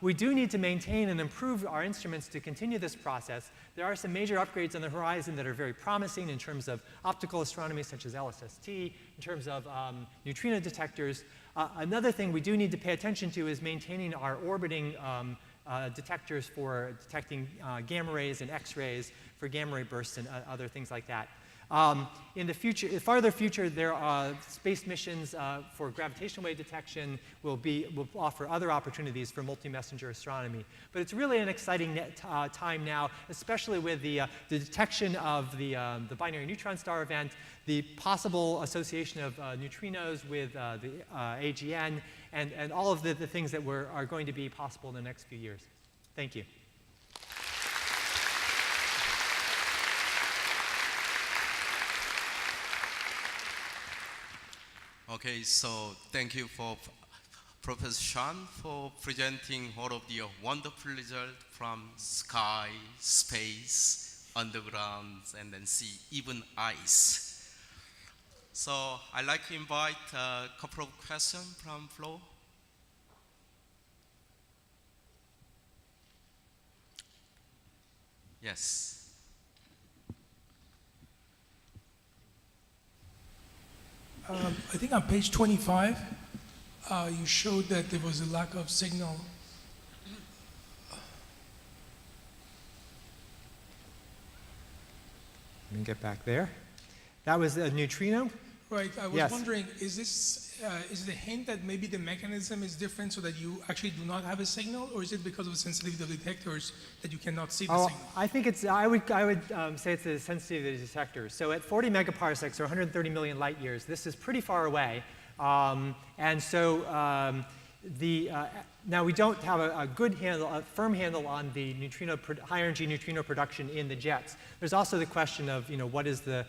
We do need to maintain and improve our instruments to continue this process. There are some major upgrades on the horizon that are very promising in terms of optical astronomy, such as LSST, in terms of neutrino detectors. Another thing we do need to pay attention to is maintaining our orbiting detectors for detecting gamma rays and X-rays for gamma ray bursts and other things like that. In the farther future, there are space missions for gravitational wave detection will offer other opportunities for multi-messenger astronomy. But it's really an exciting time now, especially with the detection of the binary neutron star event, the possible association of neutrinos with the AGN, and all of the things that are going to be possible in the next few years. Thank you. Okay, so thank you for Professor Shan for presenting all of the wonderful results from sky, space, underground, and then sea, even ice. So I'd like to invite a couple of questions from floor. Yes. I think on page 25, you showed that there was a lack of signal. Let me get back there. That was a neutrino. Right. I was Yes. wondering, is the hint that maybe the mechanism is different so that you actually do not have a signal, or is it because of the sensitivity of the detectors that you cannot see the Oh, signal? I think it's. I would say it's the sensitivity of the detectors. So at 40 megaparsecs or 130 million light years, this is pretty far away, and so now we don't have a good handle, a firm handle on the high energy neutrino production in the jets. There's also the question of what is the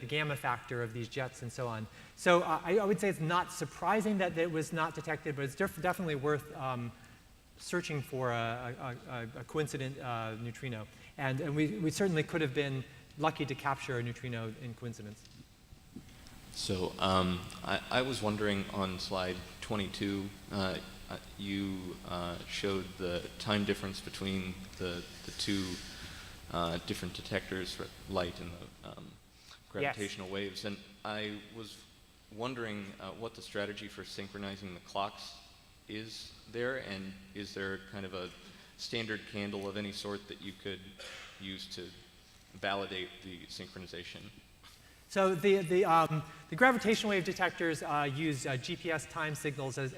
gamma factor of these jets and so on. So I would say it's not surprising that it was not detected, but it's definitely worth searching for a coincident neutrino. And we certainly could have been lucky to capture a neutrino in coincidence. So I was wondering on slide 22, you showed the time difference between the two different detectors for light and the gravitational waves. And I was wondering what the strategy for synchronizing the clocks is there, and is there kind of a standard candle of any sort that you could use to validate the synchronization? So the gravitational wave detectors use GPS time signals as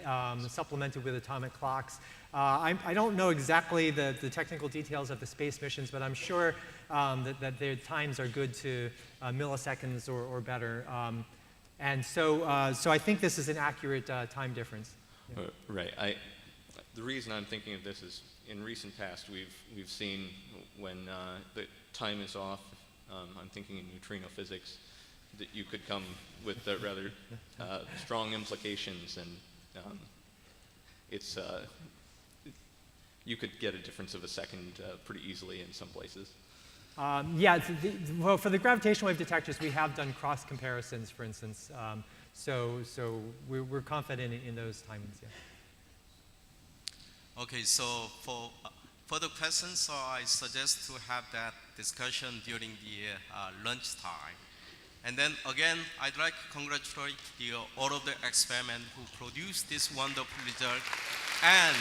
supplemented with atomic clocks. I don't know exactly the technical details of the space missions, but I'm sure that their times are good to milliseconds or better. And so I think this is an accurate time difference. Yeah. Right. The reason I'm thinking of this is in recent past we've seen when the time is off. I'm thinking in neutrino physics that you could come with rather strong implications, and it's you could get a difference of a second pretty easily in some places. Yeah, well, for the gravitational wave detectors, we have done cross comparisons, for instance. So we're confident in those timings. Yeah. Okay, so for further questions, so I suggest to have that discussion during the lunchtime. And then again, I'd like to congratulate all of the experiments who produced this wonderful result, and